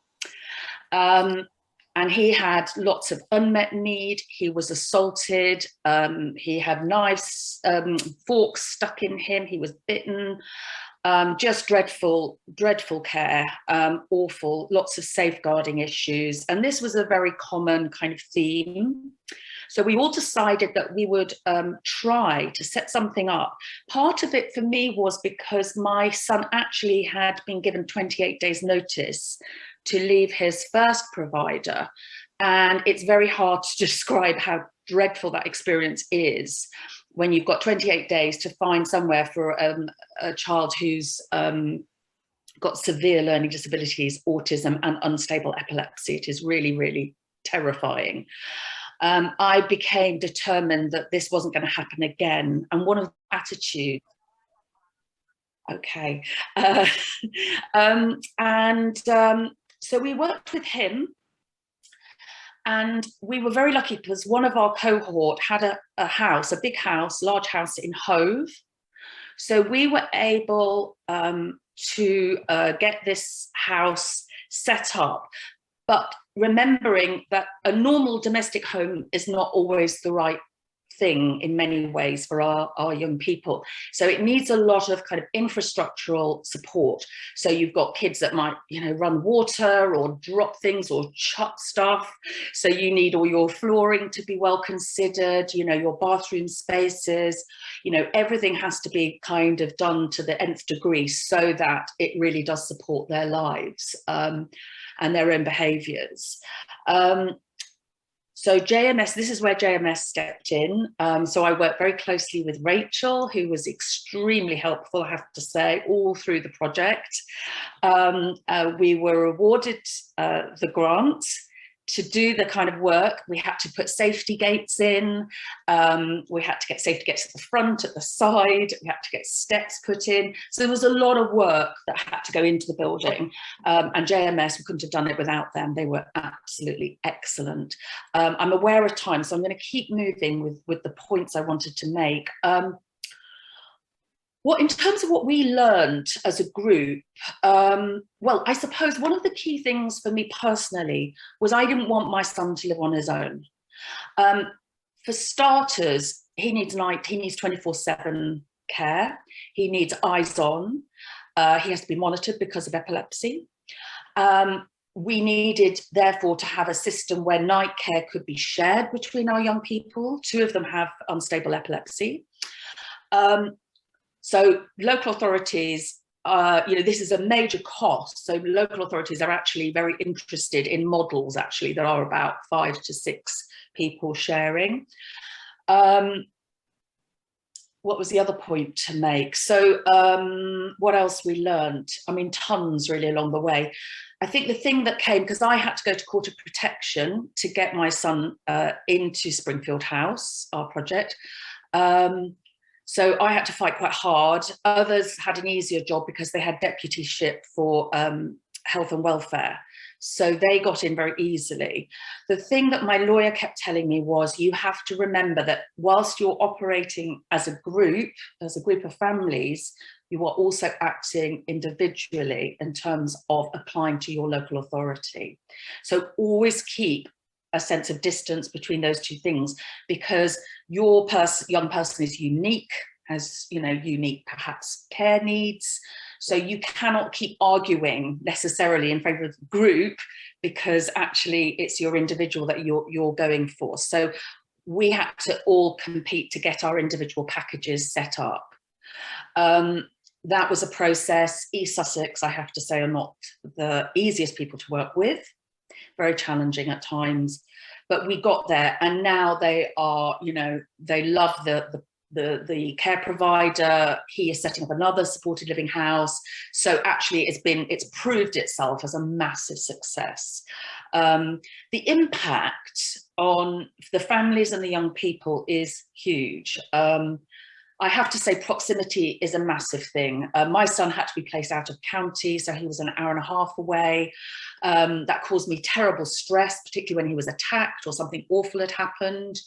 [SPEAKER 4] And he had lots of unmet need. He was assaulted. He had knives, forks stuck in him. He was bitten. Just dreadful, dreadful care, awful, lots of safeguarding issues. And this was a very common kind of theme. So we all decided that we would try to set something up. Part of it for me was because my son actually had been given 28 days notice to leave his first provider. And it's very hard to describe how dreadful that experience is when you've got 28 days to find somewhere for a child who's got severe learning disabilities, autism and unstable epilepsy. It is really, really terrifying. I became determined that this wasn't going to happen again. And one of the attitudes, okay. So we worked with him and we were very lucky because one of our cohort had a house, a big house, large house in Hove. So we were able to get this house set up, but remembering that a normal domestic home is not always the right thing in many ways for our young people. So it needs a lot of kind of infrastructural support. So you've got kids that might, you know, run water or drop things or chuck stuff. So you need all your flooring to be well considered, you know, your bathroom spaces, you know, everything has to be kind of done to the nth degree so that it really does support their lives and their own behaviours. So JMS, this is where JMS stepped in. So I worked very closely with Rachel, who was extremely helpful, I have to say, all through the project. We were awarded the grant to do the kind of work. We had to put safety gates in. We had to get safety gates at the front, at the side. We had to get steps put in. So there was a lot of work that had to go into the building. And JMS, we couldn't have done it without them. They were absolutely excellent. I'm aware of time, so I'm going to keep moving with the points I wanted to make. Well, in terms of what we learned as a group, well, I suppose one of the key things for me personally was I didn't want my son to live on his own. For starters, he needs 24/7 care. He needs eyes on. He has to be monitored because of epilepsy. We needed, therefore, to have a system where night care could be shared between our young people. 2 of them have unstable epilepsy. So local authorities, you know, this is a major cost. So local authorities are actually very interested in models, actually. There are about 5 to 6 people sharing. what was the other point to make? So what else we learned? I mean, tons really along the way. I think the thing that came, because I had to go to court of protection to get my son into Springfield House, our project. So I had to fight quite hard. Others had an easier job because they had deputyship for health and welfare. So they got in very easily. The thing that my lawyer kept telling me was, you have to remember that whilst you're operating as a group of families, you are also acting individually in terms of applying to your local authority. So always keep a sense of distance between those two things, because your young person is unique, has, you know, unique perhaps care needs. So you cannot keep arguing necessarily in favour of the group, because actually it's your individual that you're going for. So we had to all compete to get our individual packages set up. That was a process. East Sussex, I have to say, are not the easiest people to work with, very challenging at times, but we got there, and now they are, you know, they love the care provider. He is setting up another supported living house. So actually it's proved itself as a massive success. The impact on the families and the young people is huge. I have to say proximity is a massive thing. My son had to be placed out of county, so he was an hour and a half away. That caused me terrible stress, particularly when he was attacked or something awful had happened.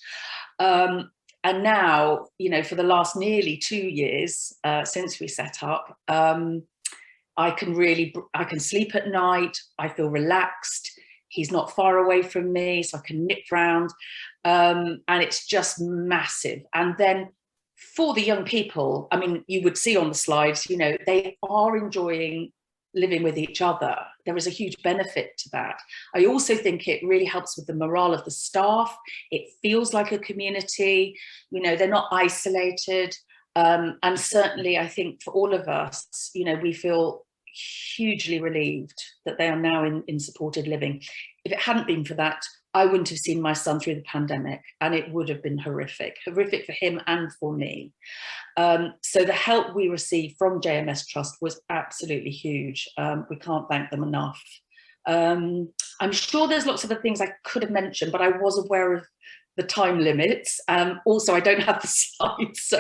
[SPEAKER 4] And now, you know, for the last nearly 2 years since we set up, I can sleep at night. I feel relaxed. He's not far away from me, so I can nip round. And it's just massive. And then for the young people, I mean, you would see on the slides, you know, they are enjoying living with each other. There is a huge benefit to that. I also think it really helps with the morale of the staff. It feels like a community, you know, they're not isolated. And certainly I think for all of us, you know, we feel hugely relieved that they are now in supported living. If it hadn't been for that, I wouldn't have seen my son through the pandemic, and it would have been horrific for him and for me. So the help we received from JMS Trust was absolutely huge. We can't thank them enough. I'm sure there's lots of other things I could have mentioned, but I was aware of the time limits. Also, I don't have the slides, so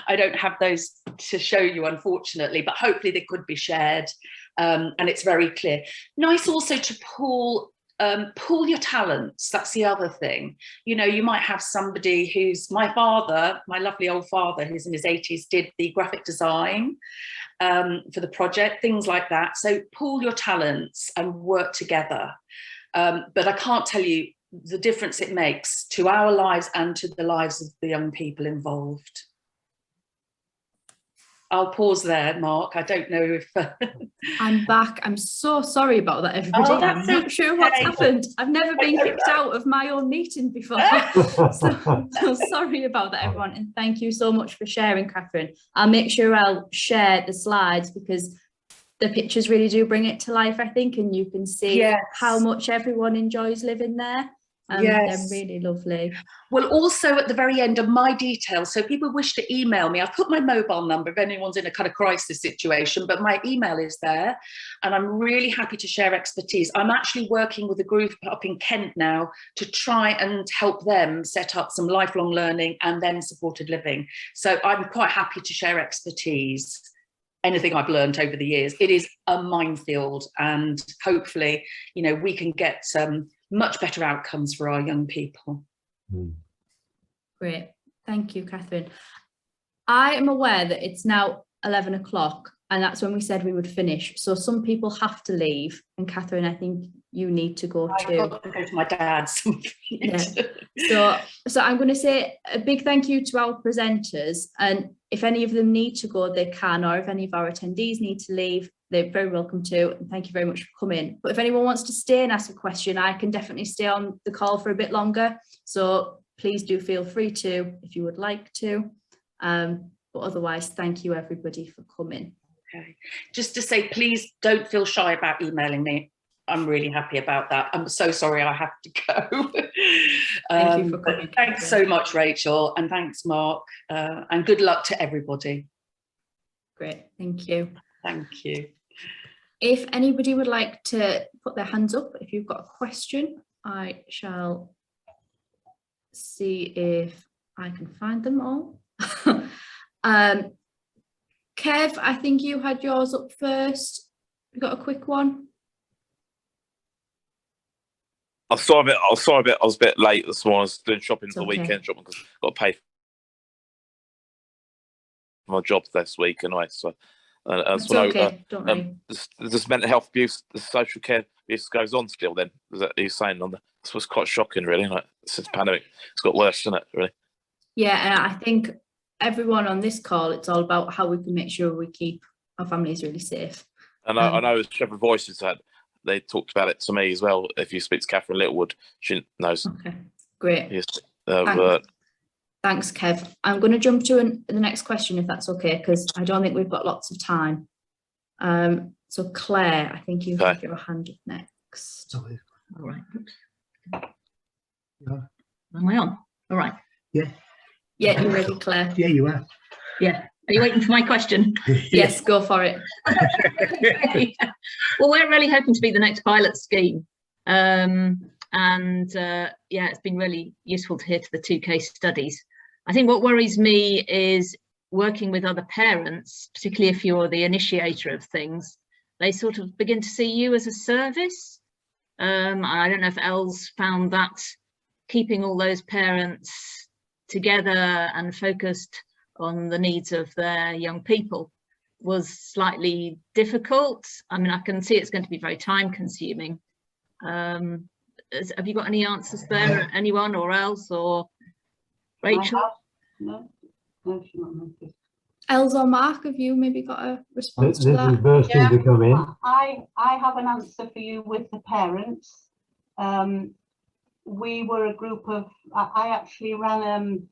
[SPEAKER 4] I don't have those to show you, unfortunately, but hopefully they could be shared. And it's very clear. Nice also to pool your talents. That's the other thing. You know, you might have somebody who's, my father, my lovely old father, who's in his 80s, did the graphic design for the project, things like that. So pool your talents and work together. But I can't tell you the difference it makes to our lives and to the lives of the young people involved. I'll pause there, Mark. I don't know if...
[SPEAKER 1] I'm back. I'm so sorry about that, everybody.
[SPEAKER 4] Oh,
[SPEAKER 1] I'm not sure what's happened. I've never been kicked out of my own meeting before. so sorry about that, everyone. And thank you so much for sharing, Catherine. I'll make sure I'll share the slides, because the pictures really do bring it to life, I think, and you can see how much everyone enjoys living there. They're really lovely.
[SPEAKER 4] Well, also at the very end of my details, so people wish to email me, I've put my mobile number if anyone's in a kind of crisis situation, but my email is there, and I'm really happy to share expertise. I'm actually working with a group up in Kent now to try and help them set up some lifelong learning and then supported living. So I'm quite happy to share expertise, anything I've learned over the years. It is a minefield, and hopefully, you know, we can get much better outcomes for our young people.
[SPEAKER 1] Great, thank you, Catherine. I am aware that it's now 11 o'clock, and that's when we said we would finish. So some people have to leave, and Catherine, I think you need to go too.
[SPEAKER 4] I've got to go to my dad's.
[SPEAKER 1] So I'm going to say a big thank you to our presenters, and if any of them need to go, they can, or if any of our attendees need to leave, they're very welcome to, and thank you very much for coming. But if anyone wants to stay and ask a question, I can definitely stay on the call for a bit longer, so please do feel free to if you would like to, but otherwise thank you everybody for coming.
[SPEAKER 4] Okay, just to say, please don't feel shy about emailing me. I'm really happy about that. I'm so sorry I have to go.
[SPEAKER 1] Thank you for coming.
[SPEAKER 4] Thanks so much, Rachel, and thanks, Mark, and good luck to everybody.
[SPEAKER 1] Great, thank you.
[SPEAKER 4] Thank you.
[SPEAKER 1] If anybody would like to put their hands up, if you've got a question, I shall see if I can find them all. Kev, I think you had yours up first. You got a quick one?
[SPEAKER 5] I'm sorry, I was a bit late this morning. I was doing shopping for the weekend shopping because I've got to pay for my job this week anyway. So,
[SPEAKER 1] It's okay, don't worry.
[SPEAKER 5] This mental health abuse, the social care abuse goes on still. Then is that you're saying on the? This was quite shocking, really. Like since the pandemic, it's got worse, isn't it? Really.
[SPEAKER 1] Yeah, and I think everyone on this call, it's all about how we can make sure we keep our families really safe.
[SPEAKER 5] And I know Shepherd Voices had. They talked about it to me as well. If you speak to Catherine Littlewood, she knows.
[SPEAKER 1] Okay, great.
[SPEAKER 5] Yes,
[SPEAKER 1] Thanks, Kev. I'm going to jump to the next question, if that's okay, because I don't think we've got lots of time. So Claire, I think you have your hand up next.
[SPEAKER 6] All right.
[SPEAKER 7] Am I on? All right.
[SPEAKER 1] Yeah, you're ready, Claire.
[SPEAKER 6] Yeah, you are.
[SPEAKER 7] Yeah. Are you waiting for my question?
[SPEAKER 1] Yes, go for it.
[SPEAKER 7] Well, we're really hoping to be the next pilot scheme. Yeah, it's been really useful to hear to the 2 case studies. I think what worries me is working with other parents, particularly if you're the initiator of things, they sort of begin to see you as a service. I don't know if Els found that keeping all those parents together and focused on the needs of their young people was slightly difficult. I mean, I can see it's going to be very time consuming. Have you got any answers there, anyone, or else, or Rachel?
[SPEAKER 8] No, she's not noticed.
[SPEAKER 1] Els or Mark, have you maybe got a response to
[SPEAKER 2] This
[SPEAKER 1] that?
[SPEAKER 2] is bursting to come in.
[SPEAKER 8] I have an answer for you with the parents. We were a group of, I actually ran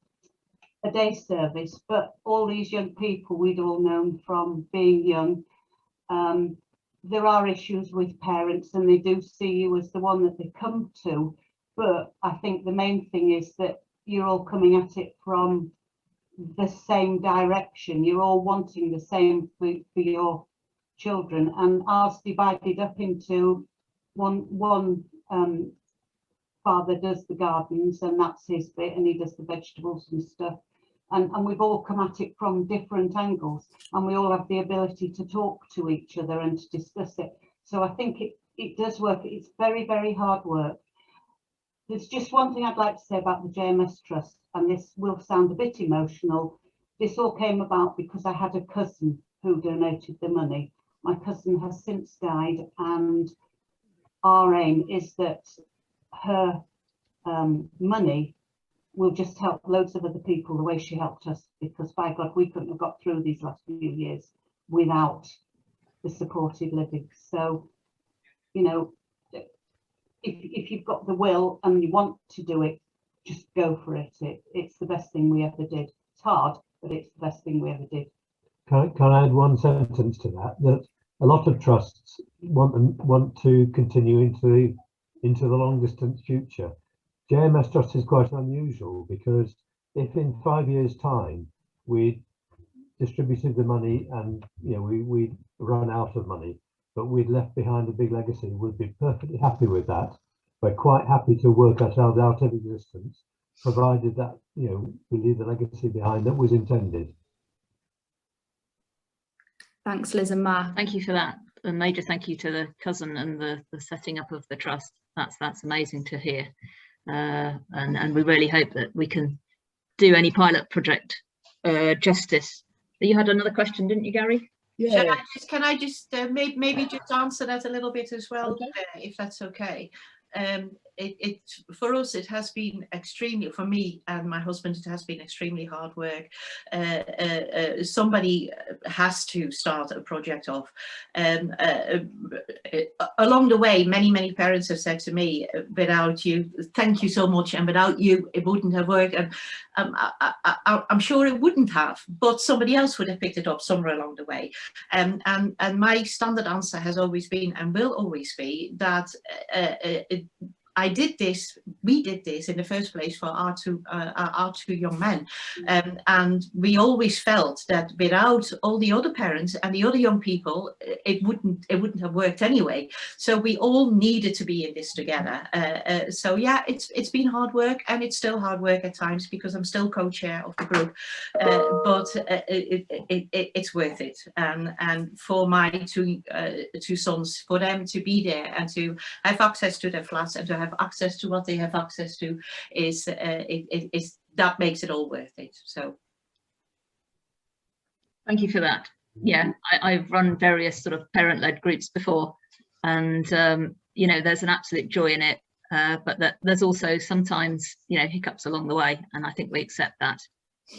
[SPEAKER 8] a day service, but all these young people we'd all known from being young. There are issues with parents and they do see you as the one that they come to, but I think the main thing is that you're all coming at it from the same direction. You're all wanting the same for your children, and ours divided up into one father does the gardens and that's his bit, and he does the vegetables and stuff. And we've all come at it from different angles, and we all have the ability to talk to each other and to discuss it. So I think it does work. It's very, very hard work. There's just one thing I'd like to say about the JMS Trust, and this will sound a bit emotional. This all came about because I had a cousin who donated the money. My cousin has since died, and our aim is that her money will just help loads of other people the way she helped us, because by God, we couldn't have got through these last few years without the supported living. So, you know, if you've got the will and you want to do it, just go for it. It's the best thing we ever did. It's hard, but it's the best thing we ever did.
[SPEAKER 2] Can I add one sentence to that? That a lot of trusts want to continue into the long distance future. JMS Trust is quite unusual, because if in 5 years' time we distributed the money and we run out of money, but we'd left behind a big legacy, we'd be perfectly happy with that. We're quite happy to work ourselves out of existence, provided that we leave the legacy behind that was intended.
[SPEAKER 1] Thanks, Liz and Mark.
[SPEAKER 7] Thank you for that. A major thank you to the cousin and the setting up of the trust. That's amazing to hear. And we really hope that we can do any pilot project justice. You had another question, didn't you, Gary?
[SPEAKER 3] Yeah. Can I just maybe just answer that a little bit as well, if that's okay? for us, it has been extremely, for me and my husband, it has been extremely hard work. Somebody has to start a project off. Along the way, many parents have said to me, without you, thank you so much, and without you, it wouldn't have worked. And I'm sure it wouldn't have, but somebody else would have picked it up somewhere along the way. And my standard answer has always been, and will always be, that we did this in the first place for our two young men, and we always felt that without all the other parents and the other young people, it wouldn't have worked anyway. So we all needed to be in this together. So yeah, it's been hard work, and it's still hard work at times because I'm still co-chair of the group, but it's worth it. And for my two sons, for them to be there and to have access to their flats and to have access to what they have access to is that makes it all worth it. So
[SPEAKER 7] thank you for that. Yeah, I've run various sort of parent-led groups before, and you know, there's an absolute joy in it, but there's also sometimes, you know, hiccups along the way, and I think we accept that,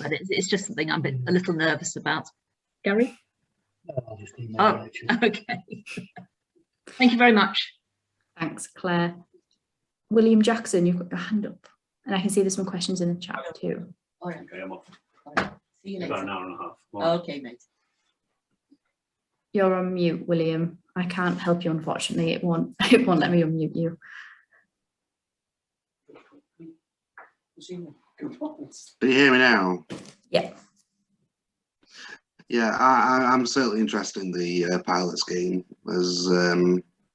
[SPEAKER 7] but it's just something I'm a little nervous about. Gary?
[SPEAKER 6] I'll just email
[SPEAKER 7] you. Okay. Thank you very much.
[SPEAKER 1] Thanks, Claire. William Jackson, you've got your hand up, and I can see there's some questions in the chat too.
[SPEAKER 3] Oh, yeah.
[SPEAKER 6] Okay, I'm off.
[SPEAKER 3] See you later.
[SPEAKER 6] About an hour and a half.
[SPEAKER 3] Okay, mate.
[SPEAKER 1] You're on mute, William. I can't help you, unfortunately. It won't let me unmute you.
[SPEAKER 9] Can you hear me now?
[SPEAKER 1] Yeah.
[SPEAKER 9] Yeah, I'm certainly interested in the pilot scheme, as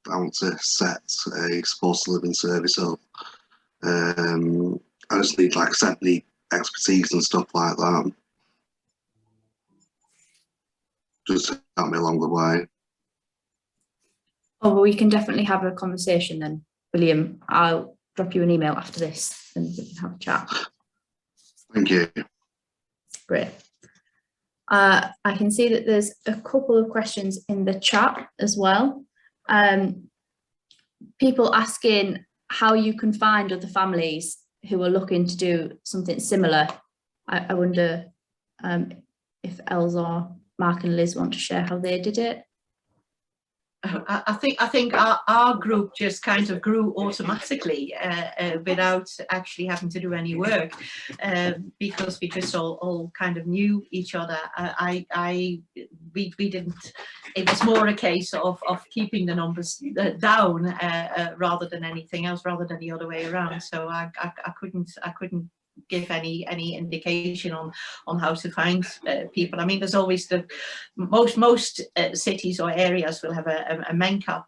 [SPEAKER 9] I want to set a supported living service up. I just need, like I said, the expertise and stuff like that. Just help me along the way.
[SPEAKER 1] Oh, well, we can definitely have a conversation then, William. I'll drop you an email after this and we can have a chat.
[SPEAKER 9] Thank you.
[SPEAKER 1] Great. I can see that there's a couple of questions in the chat as well. People asking how you can find other families who are looking to do something similar. I wonder if Els or Mark and Liz want to share how they did it.
[SPEAKER 3] I think our group just kind of grew automatically without actually having to do any work, because we just all kind of knew each other. We didn't. It was more a case of keeping the numbers down rather than anything else, rather than the other way around. So I couldn't give any indication on how to find people. I mean, there's always the most cities or areas will have a MENCAP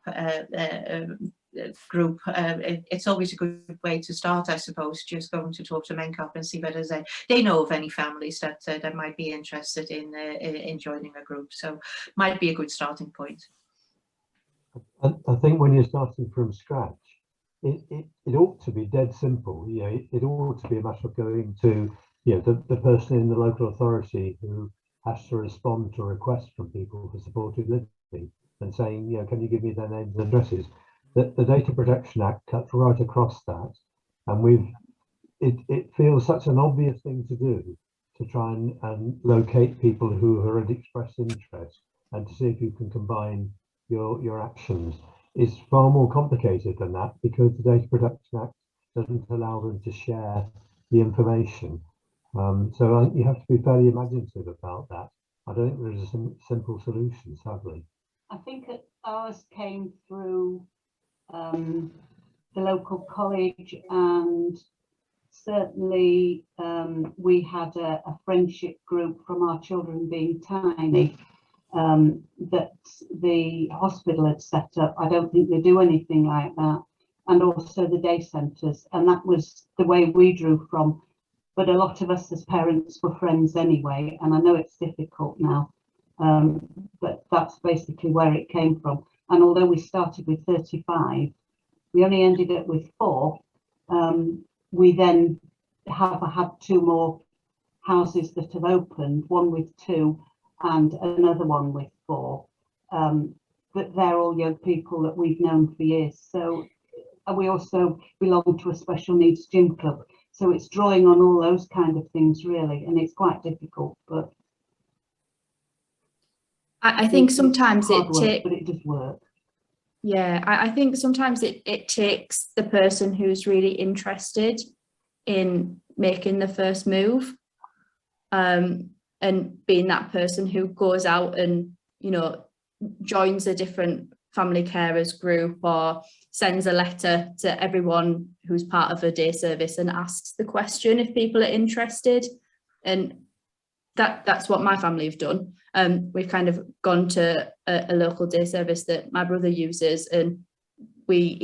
[SPEAKER 3] group. It's always a good way to start, I suppose, just going to talk to MENCAP and see whether they know of any families that might be interested in joining a group. So might be a good starting point.
[SPEAKER 2] I think when you're starting from scratch, it ought to be dead simple. You know, it ought to be a matter of going to, you know, the person in the local authority who has to respond to requests from people for supported living and saying, you know, can you give me their names and addresses? The Data Protection Act cuts right across that, and it feels such an obvious thing to do, to try and locate people who have already expressed interest and to see if you can combine your actions. Is far more complicated than that, because the Data Protection Act doesn't allow them to share the information. So you have to be fairly imaginative about that. I don't think there's a simple solution, sadly.
[SPEAKER 8] I think ours came through the local college, and certainly we had a friendship group from our children being tiny. That the hospital had set up. I don't think they do anything like that, and also the day centres, and that was the way we drew from. But a lot of us as parents were friends anyway, and I know it's difficult now, but that's basically where it came from. And although we started with 35, we only ended up with 4. We then have had 2 more houses that have opened, one with 2 and another one with 4, but they're all young people that we've known for years. So we also belong to a special needs gym club. So it's drawing on all those kind of things really, and it's quite difficult, but
[SPEAKER 1] I think sometimes it takes,
[SPEAKER 8] but it does work.
[SPEAKER 1] Yeah, I think sometimes it takes the person who's really interested in making the first move, and being that person who goes out and, you know, joins a different family carers group or sends a letter to everyone who's part of a day service and asks the question if people are interested. And that's what my family have done. We've kind of gone to a local day service that my brother uses, and we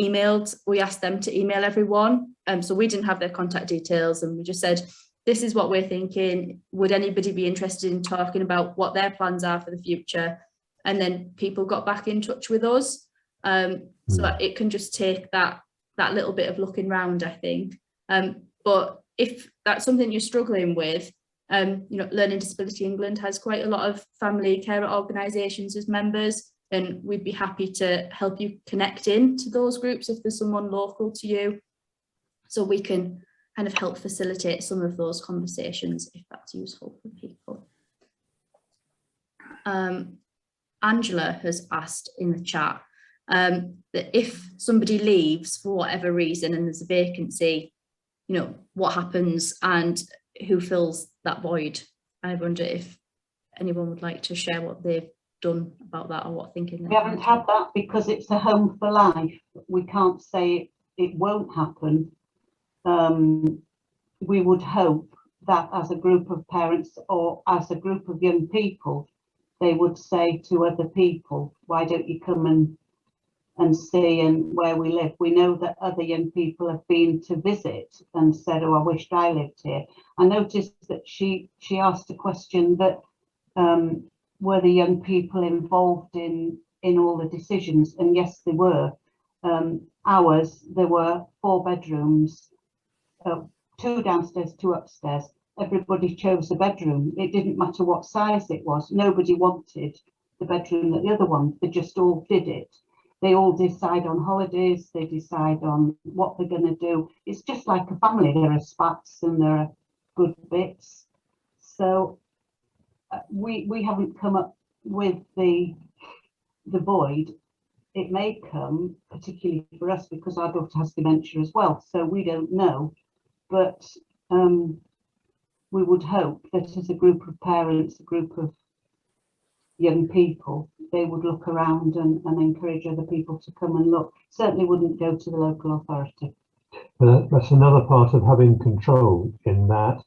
[SPEAKER 1] asked them to email everyone. So we didn't have their contact details, and we just said, this is what we're thinking. Would anybody be interested in talking about what their plans are for the future? And then people got back in touch with us. So it can just take that little bit of looking round, I think. But if that's something you're struggling with, you know, Learning Disability England has quite a lot of family carer organisations as members, and we'd be happy to help you connect in to those groups if there's someone local to you, so we can kind of help facilitate some of those conversations if that's useful for people. Angela has asked in the chat that if somebody leaves for whatever reason and there's a vacancy, you know, what happens and who fills that void? I wonder if anyone would like to share what they've done about that or what thinking.
[SPEAKER 8] We haven't had that because it's a home for life. We can't say it won't happen. We would hope that as a group of parents or as a group of young people, they would say to other people, why don't you come and see and where we live. We know that other young people have been to visit and said, oh, I wished I lived here. I noticed that she asked a question that were the young people involved in all the decisions, and yes, they were. Ours, there were 4 bedrooms, 2 downstairs, 2 upstairs. Everybody chose a bedroom. It didn't matter what size it was. Nobody wanted the bedroom that the other one. They just all did it. They all decide on holidays. They decide on what they're going to do. It's just like a family. There are spats and there are good bits. So we haven't come up with the void. It may come, particularly for us, because our daughter has dementia as well. So we don't know. But we would hope that as a group of parents, a group of young people, they would look around and encourage other people to come and look. Certainly wouldn't go to the local authority.
[SPEAKER 2] That's another part of having control, in that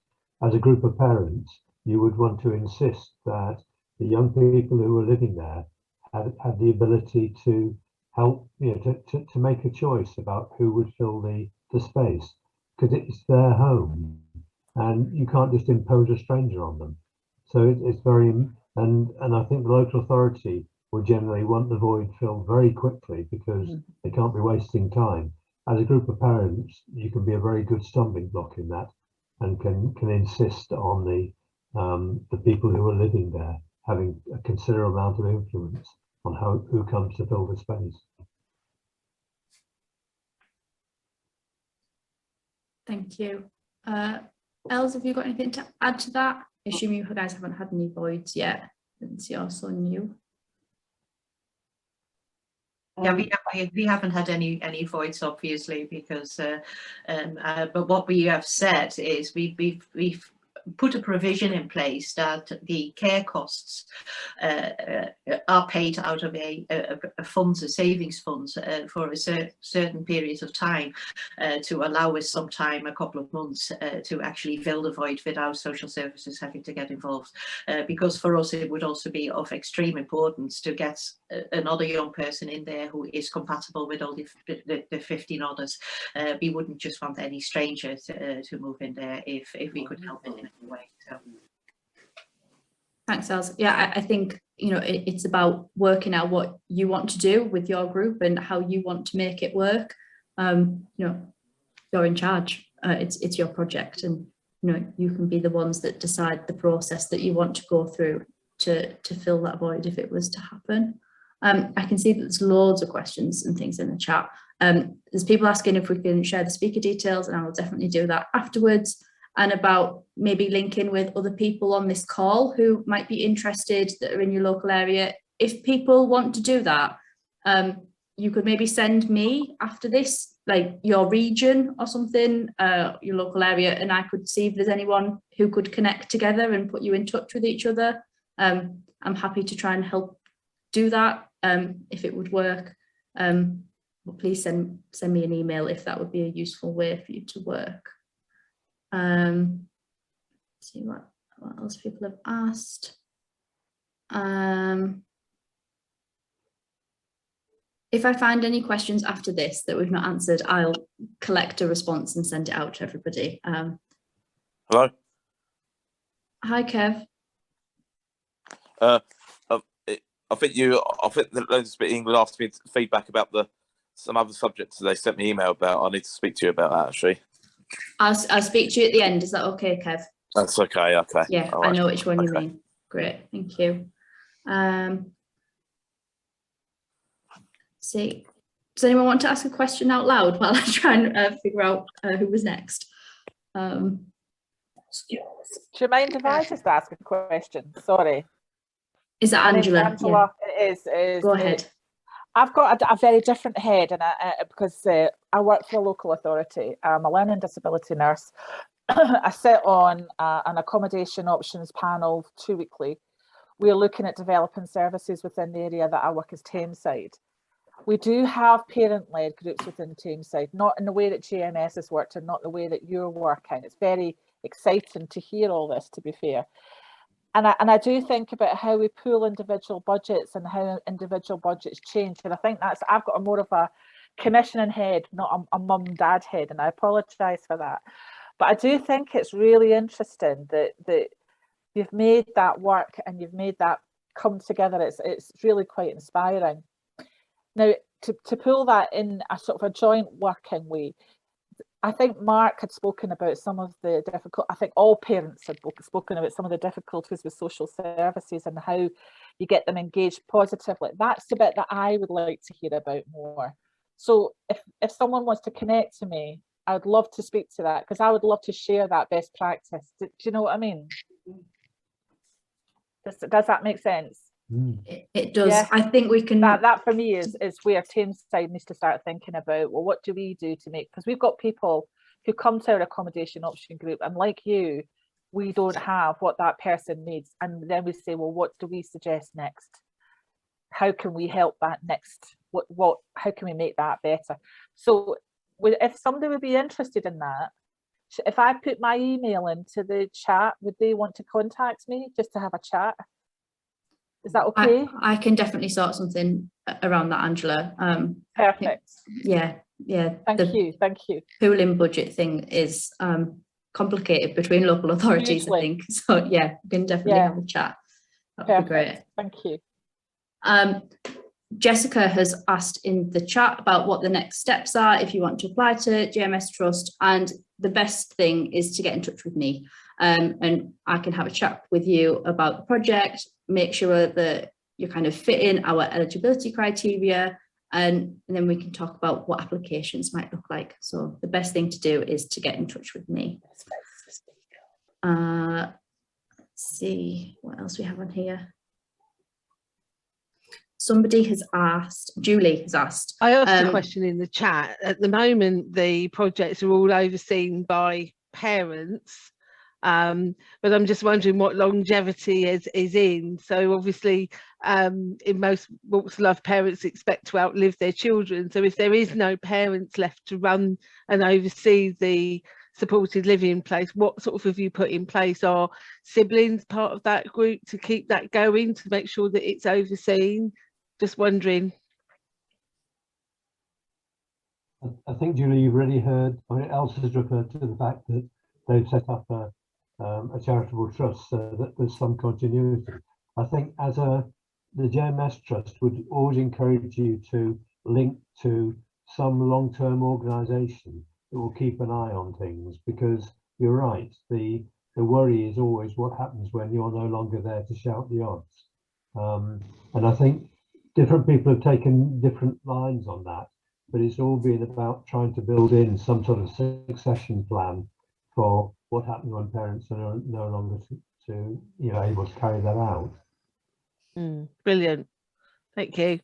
[SPEAKER 2] as a group of parents, you would want to insist that the young people who are living there had the ability to help, you know, to make a choice about who would fill the space, because it's their home and you can't just impose a stranger on them. So it's very, and I think the local authority will generally want the void filled very quickly because they can't be wasting time. As a group of parents, you can be a very good stumbling block in that, and can insist on the people who are living there having a considerable amount of influence on who comes to fill the space.
[SPEAKER 1] Thank you. Els, have you got anything to add to that? Assuming you guys haven't had any voids yet since you're so new.
[SPEAKER 3] Yeah, we haven't had any voids, obviously, because but what we have said is we've put a provision in place that the care costs are paid out of a funds, a savings funds, for a certain period of time, to allow us some time, a couple of months, to actually fill the void without social services having to get involved. Because for us it would also be of extreme importance to get another young person in there who is compatible with all the 15 others. We wouldn't just want any stranger to move in there if we could help it in any way. So.
[SPEAKER 1] Thanks, Els. Yeah, I think, you know, it's about working out what you want to do with your group and how you want to make it work. You know, you're in charge. It's your project, and you know, you can be the ones that decide the process that you want to go through to fill that void if it was to happen. I can see that there's loads of questions and things in the chat. There's people asking if we can share the speaker details, and I will definitely do that afterwards, and about maybe linking with other people on this call who might be interested that are in your local area. If people want to do that, you could maybe send me after this, like your region or something, your local area, and I could see if there's anyone who could connect together and put you in touch with each other. I'm happy to try and help do that if it would work. But please send me an email if that would be a useful way for you to work. See what else people have asked. If I find any questions after this that we've not answered, I'll collect a response and send it out to everybody.
[SPEAKER 5] Hello.
[SPEAKER 1] Hi, Kev.
[SPEAKER 5] I think the loads of England asked me feedback about some other subjects they sent me email about. I need to speak to you about that actually.
[SPEAKER 1] I'll speak to you at the end. Is that okay, Kev?
[SPEAKER 5] That's okay. Okay.
[SPEAKER 1] Yeah,
[SPEAKER 5] right.
[SPEAKER 1] I know which one you mean. Great, thank you. See, does anyone want to ask a question out loud while I try and figure out who was next?
[SPEAKER 10] Do you mind if I just ask a question? Sorry.
[SPEAKER 1] Is that Angela?
[SPEAKER 10] Angela, yeah. It is.
[SPEAKER 1] Go ahead. I've
[SPEAKER 10] got a very different head, and because I work for a local authority. I'm a learning disability nurse. I sit on an accommodation options panel 2 weekly. We're looking at developing services within the area that I work as Tameside. We do have parent-led groups within Tameside, not in the way that JMS has worked and not the way that you're working. It's very exciting to hear all this, to be fair. And I do think about how we pool individual budgets and how individual budgets change. And I think I've got more of a commissioning head, not a mum and dad head, and I apologise for that. But I do think it's really interesting that you've made that work and you've made that come together. It's really quite inspiring. Now, to pull that in a sort of a joint working way, I think Mark had spoken about some of the I think all parents had spoken about some of the difficulties with social services and how you get them engaged positively. That's the bit that I would like to hear about more. So if someone wants to connect to me, I would love to speak to that, because I would love to share that best practice. Do you know what I mean? Does that make sense?
[SPEAKER 1] It does. Yeah. I think we can.
[SPEAKER 10] That for me is where Tameside needs to start thinking about, well, what do we do to make, because we've got people who come to our accommodation option group, and like you, we don't have what that person needs, and then we say, well, what do we suggest next? How can we help that next? How can we make that better? So if somebody would be interested in that, if I put my email into the chat, would they want to contact me just to have a chat? Is that okay?
[SPEAKER 1] I can definitely sort something around that, Angela.
[SPEAKER 10] Perfect.
[SPEAKER 1] Yeah. Thank
[SPEAKER 10] you.
[SPEAKER 1] Pooling budget thing is complicated between local authorities, I think. So yeah, we can definitely have a chat. That would be great.
[SPEAKER 10] Thank you.
[SPEAKER 1] Jessica has asked in the chat about what the next steps are if you want to apply to JMS Trust, and the best thing is to get in touch with me, and I can have a chat with you about the project, make sure that you're kind of fit in our eligibility criteria, and then we can talk about what applications might look like. So the best thing to do is to get in touch with me. Let's see what else we have on here. Somebody has asked, Julie has asked.
[SPEAKER 11] I asked a question in the chat. At the moment, the projects are all overseen by parents, but I'm just wondering what longevity is in. So obviously, in most walks of life, parents expect to outlive their children. So if there is no parents left to run and oversee the supported living place, what sort of have you put in place? Are siblings part of that group to keep that going, to make sure that it's overseen? Just wondering.
[SPEAKER 2] I think, Julie, you've already heard, Elsa's referred to the fact that they've set up a charitable trust so that there's some continuity. I think the JMS Trust would always encourage you to link to some long-term organisation that will keep an eye on things, because you're right, the worry is always what happens when you're no longer there to shout the odds. And I think different people have taken different lines on that. but it's all been about trying to build in some sort of succession plan for what happens when parents are no longer able to carry that out.
[SPEAKER 11] Brilliant, thank you.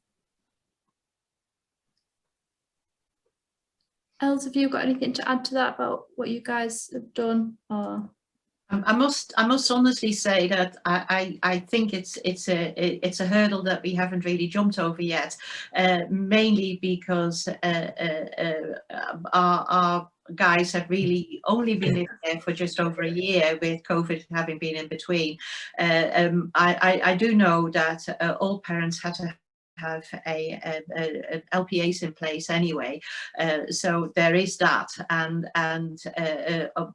[SPEAKER 1] Els, have you got anything to add to that about what you guys have done? Or
[SPEAKER 3] I must honestly say that I think it's a hurdle that we haven't really jumped over yet, mainly because our guys have really only been in there for just over a year, with COVID having been in between. I do know that all parents had to have an LPAs in place anyway, so there is that, and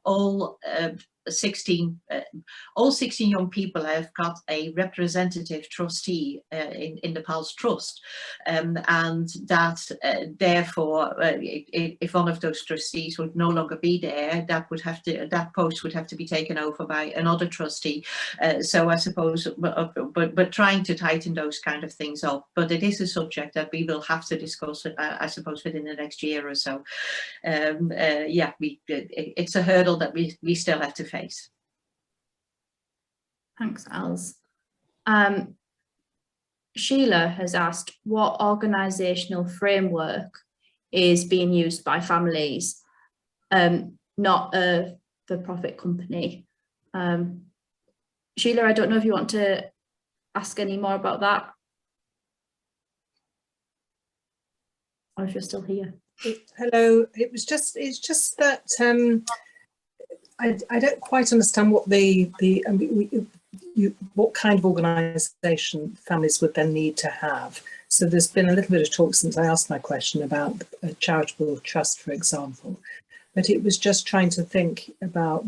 [SPEAKER 3] all 16 young people have got a representative trustee in the PALS Trust, and that therefore if one of those trustees would no longer be there, that post would have to be taken over by another trustee. So I suppose but trying to tighten those kind of things up, but it is a subject that we will have to discuss, I suppose, within the next year or so. Yeah, it's a hurdle that we still have to face.
[SPEAKER 1] Thanks, Els. Sheila has asked what organisational framework is being used by families, not a for-profit company. Sheila, I don't know if you want to ask any more about that, or if you're still here.
[SPEAKER 12] Hello, it's just that I don't quite understand what what kind of organisation families would then need to have. So there's been a little bit of talk since I asked my question about a charitable trust, for example, but it was just trying to think about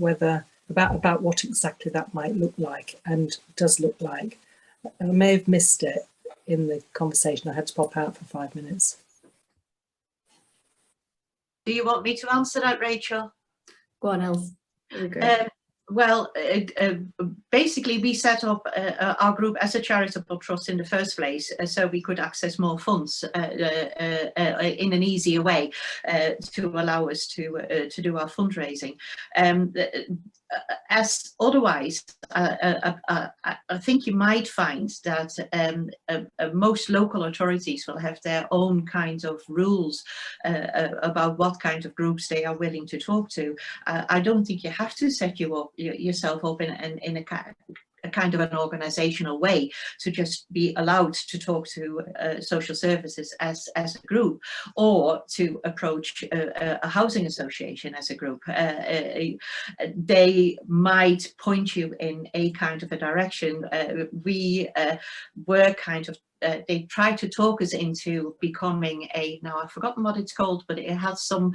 [SPEAKER 12] about what exactly that might look like and does look like. I may have missed it in the conversation. I had to pop out for 5 minutes.
[SPEAKER 3] Do you want me to answer that, Rachel?
[SPEAKER 1] Go on, Els.
[SPEAKER 3] Well, basically we set up our group as a charitable trust in the first place, so we could access more funds in an easier way to allow us to do our fundraising. As otherwise, I think you might find that most local authorities will have their own kinds of rules about what kind of groups they are willing to talk to. I don't think you have to set yourself up in a kind of an organizational way to just be allowed to talk to social services as a group, or to approach a housing association as a group. They might point you in a kind of a direction. We were kind of they tried to talk us into becoming now I've forgotten what it's called, but it has some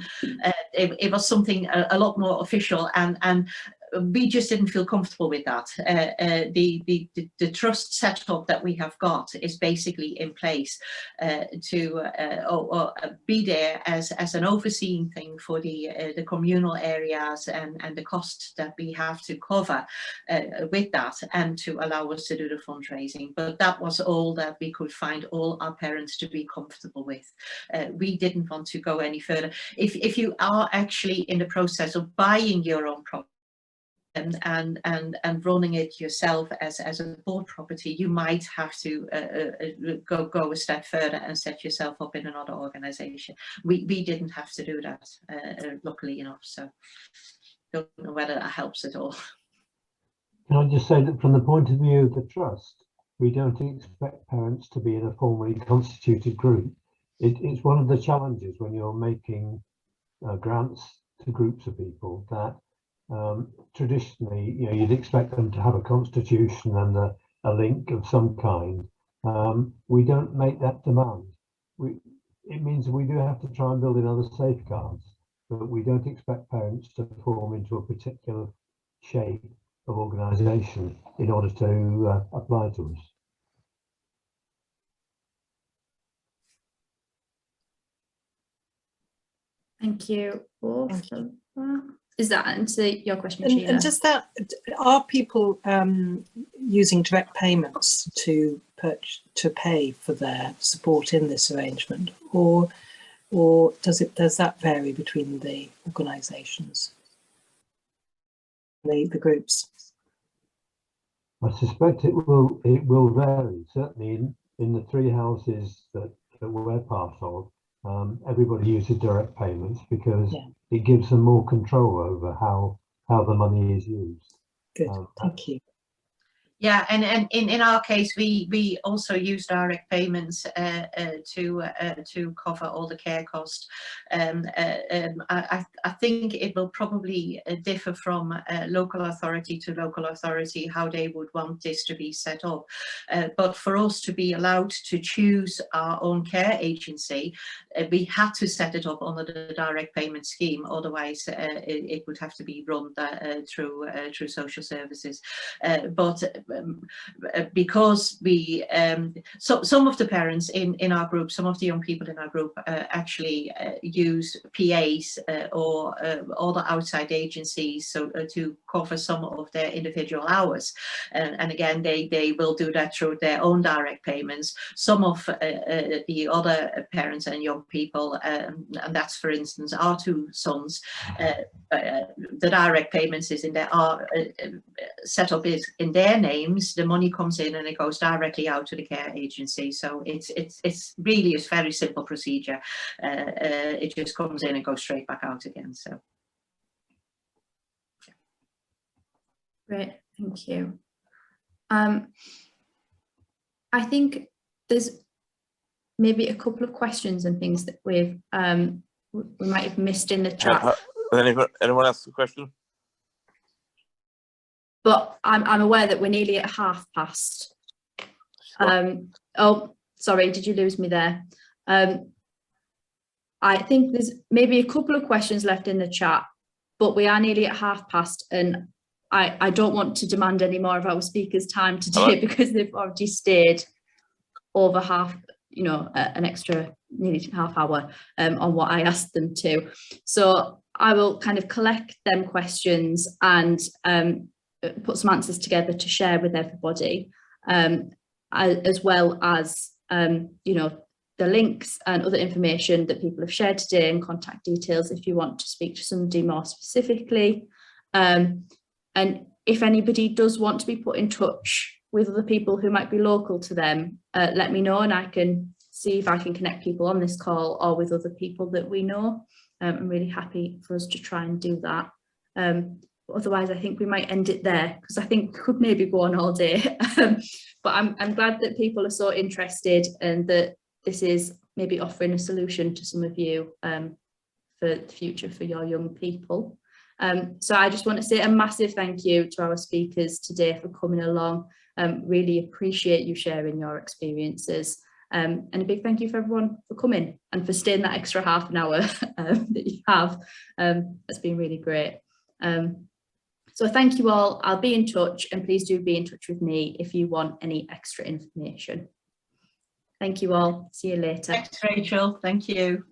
[SPEAKER 3] it was something a lot more official, and we just didn't feel comfortable with that. The trust setup that we have got is basically in place to be there as an overseeing thing for the communal areas and the cost that we have to cover with that, and to allow us to do the fundraising. But that was all that we could find all our parents to be comfortable with. We didn't want to go any further. If you are actually in the process of buying your own property and running it yourself as a board property, you might have to go a step further and set yourself up in another organization. We didn't have to do that, luckily enough, so don't know whether that helps at all.
[SPEAKER 2] Can I just say that from the point of view of the trust, we don't expect parents to be in a formally constituted group. It's one of the challenges when you're making grants to groups of people, that traditionally, you'd expect them to have a constitution and a link of some kind. We don't make that demand. It means we do have to try and build in other safeguards, but we don't expect parents to form into a particular shape of organisation in order to apply to us.
[SPEAKER 1] Thank you both. Is that answer your question, Sheila?
[SPEAKER 12] And just that, are people using direct payments to pay for their support in this arrangement, or or does that vary between the organisations, the groups?
[SPEAKER 2] I suspect it will vary. Certainly in the 3 houses that we're part of, everybody uses direct payments because it gives them more control over how the money is used.
[SPEAKER 12] Good, thank you.
[SPEAKER 3] Yeah, and in our case, we also use direct payments to cover all the care cost. I think it will probably differ from local authority to local authority how they would want this to be set up. But for us to be allowed to choose our own care agency, we had to set it up under the direct payment scheme. Otherwise, it would have to be run through social services. But because we some of the parents in our group, some of the young people in our group actually use PAs or other outside agencies to cover some of their individual hours, and again they will do that through their own direct payments. Some of the other parents and young people, and that's for instance our 2 sons, the direct payments is in their setup is in their names. The money comes in and it goes directly out to the care agency. So it's really a very simple procedure. It just comes in and goes straight back out again. So
[SPEAKER 1] great, thank you. I think there's maybe a couple of questions and things that we might have missed in the chat.
[SPEAKER 5] Anyone else have a question?
[SPEAKER 1] But I'm aware that we're nearly at past. Oh, sorry, did you lose me there? I think there's maybe a couple of questions left in the chat, but we are nearly at past, and I don't want to demand any more of our speakers' time today because they've already stayed over an extra nearly half hour on what I asked them to. So I will kind of collect them questions and put some answers together to share with everybody, as well as the links and other information that people have shared today and contact details if you want to speak to somebody more specifically. And if anybody does want to be put in touch with other people who might be local to them, let me know and I can see if I can connect people on this call or with other people that we know. I'm really happy for us to try and do that. Otherwise, I think we might end it there because I think we could maybe go on all day. But I'm glad that people are so interested and that this is maybe offering a solution to some of you for the future for your young people. So I just want to say a massive thank you to our speakers today for coming along. Really appreciate you sharing your experiences. And a big thank you for everyone for coming and for staying that extra half an hour that you have. That's been really great. So thank you all. I'll be in touch, and please do be in touch with me if you want any extra information. Thank you all. See you later.
[SPEAKER 3] Thanks, Rachel. Thank you.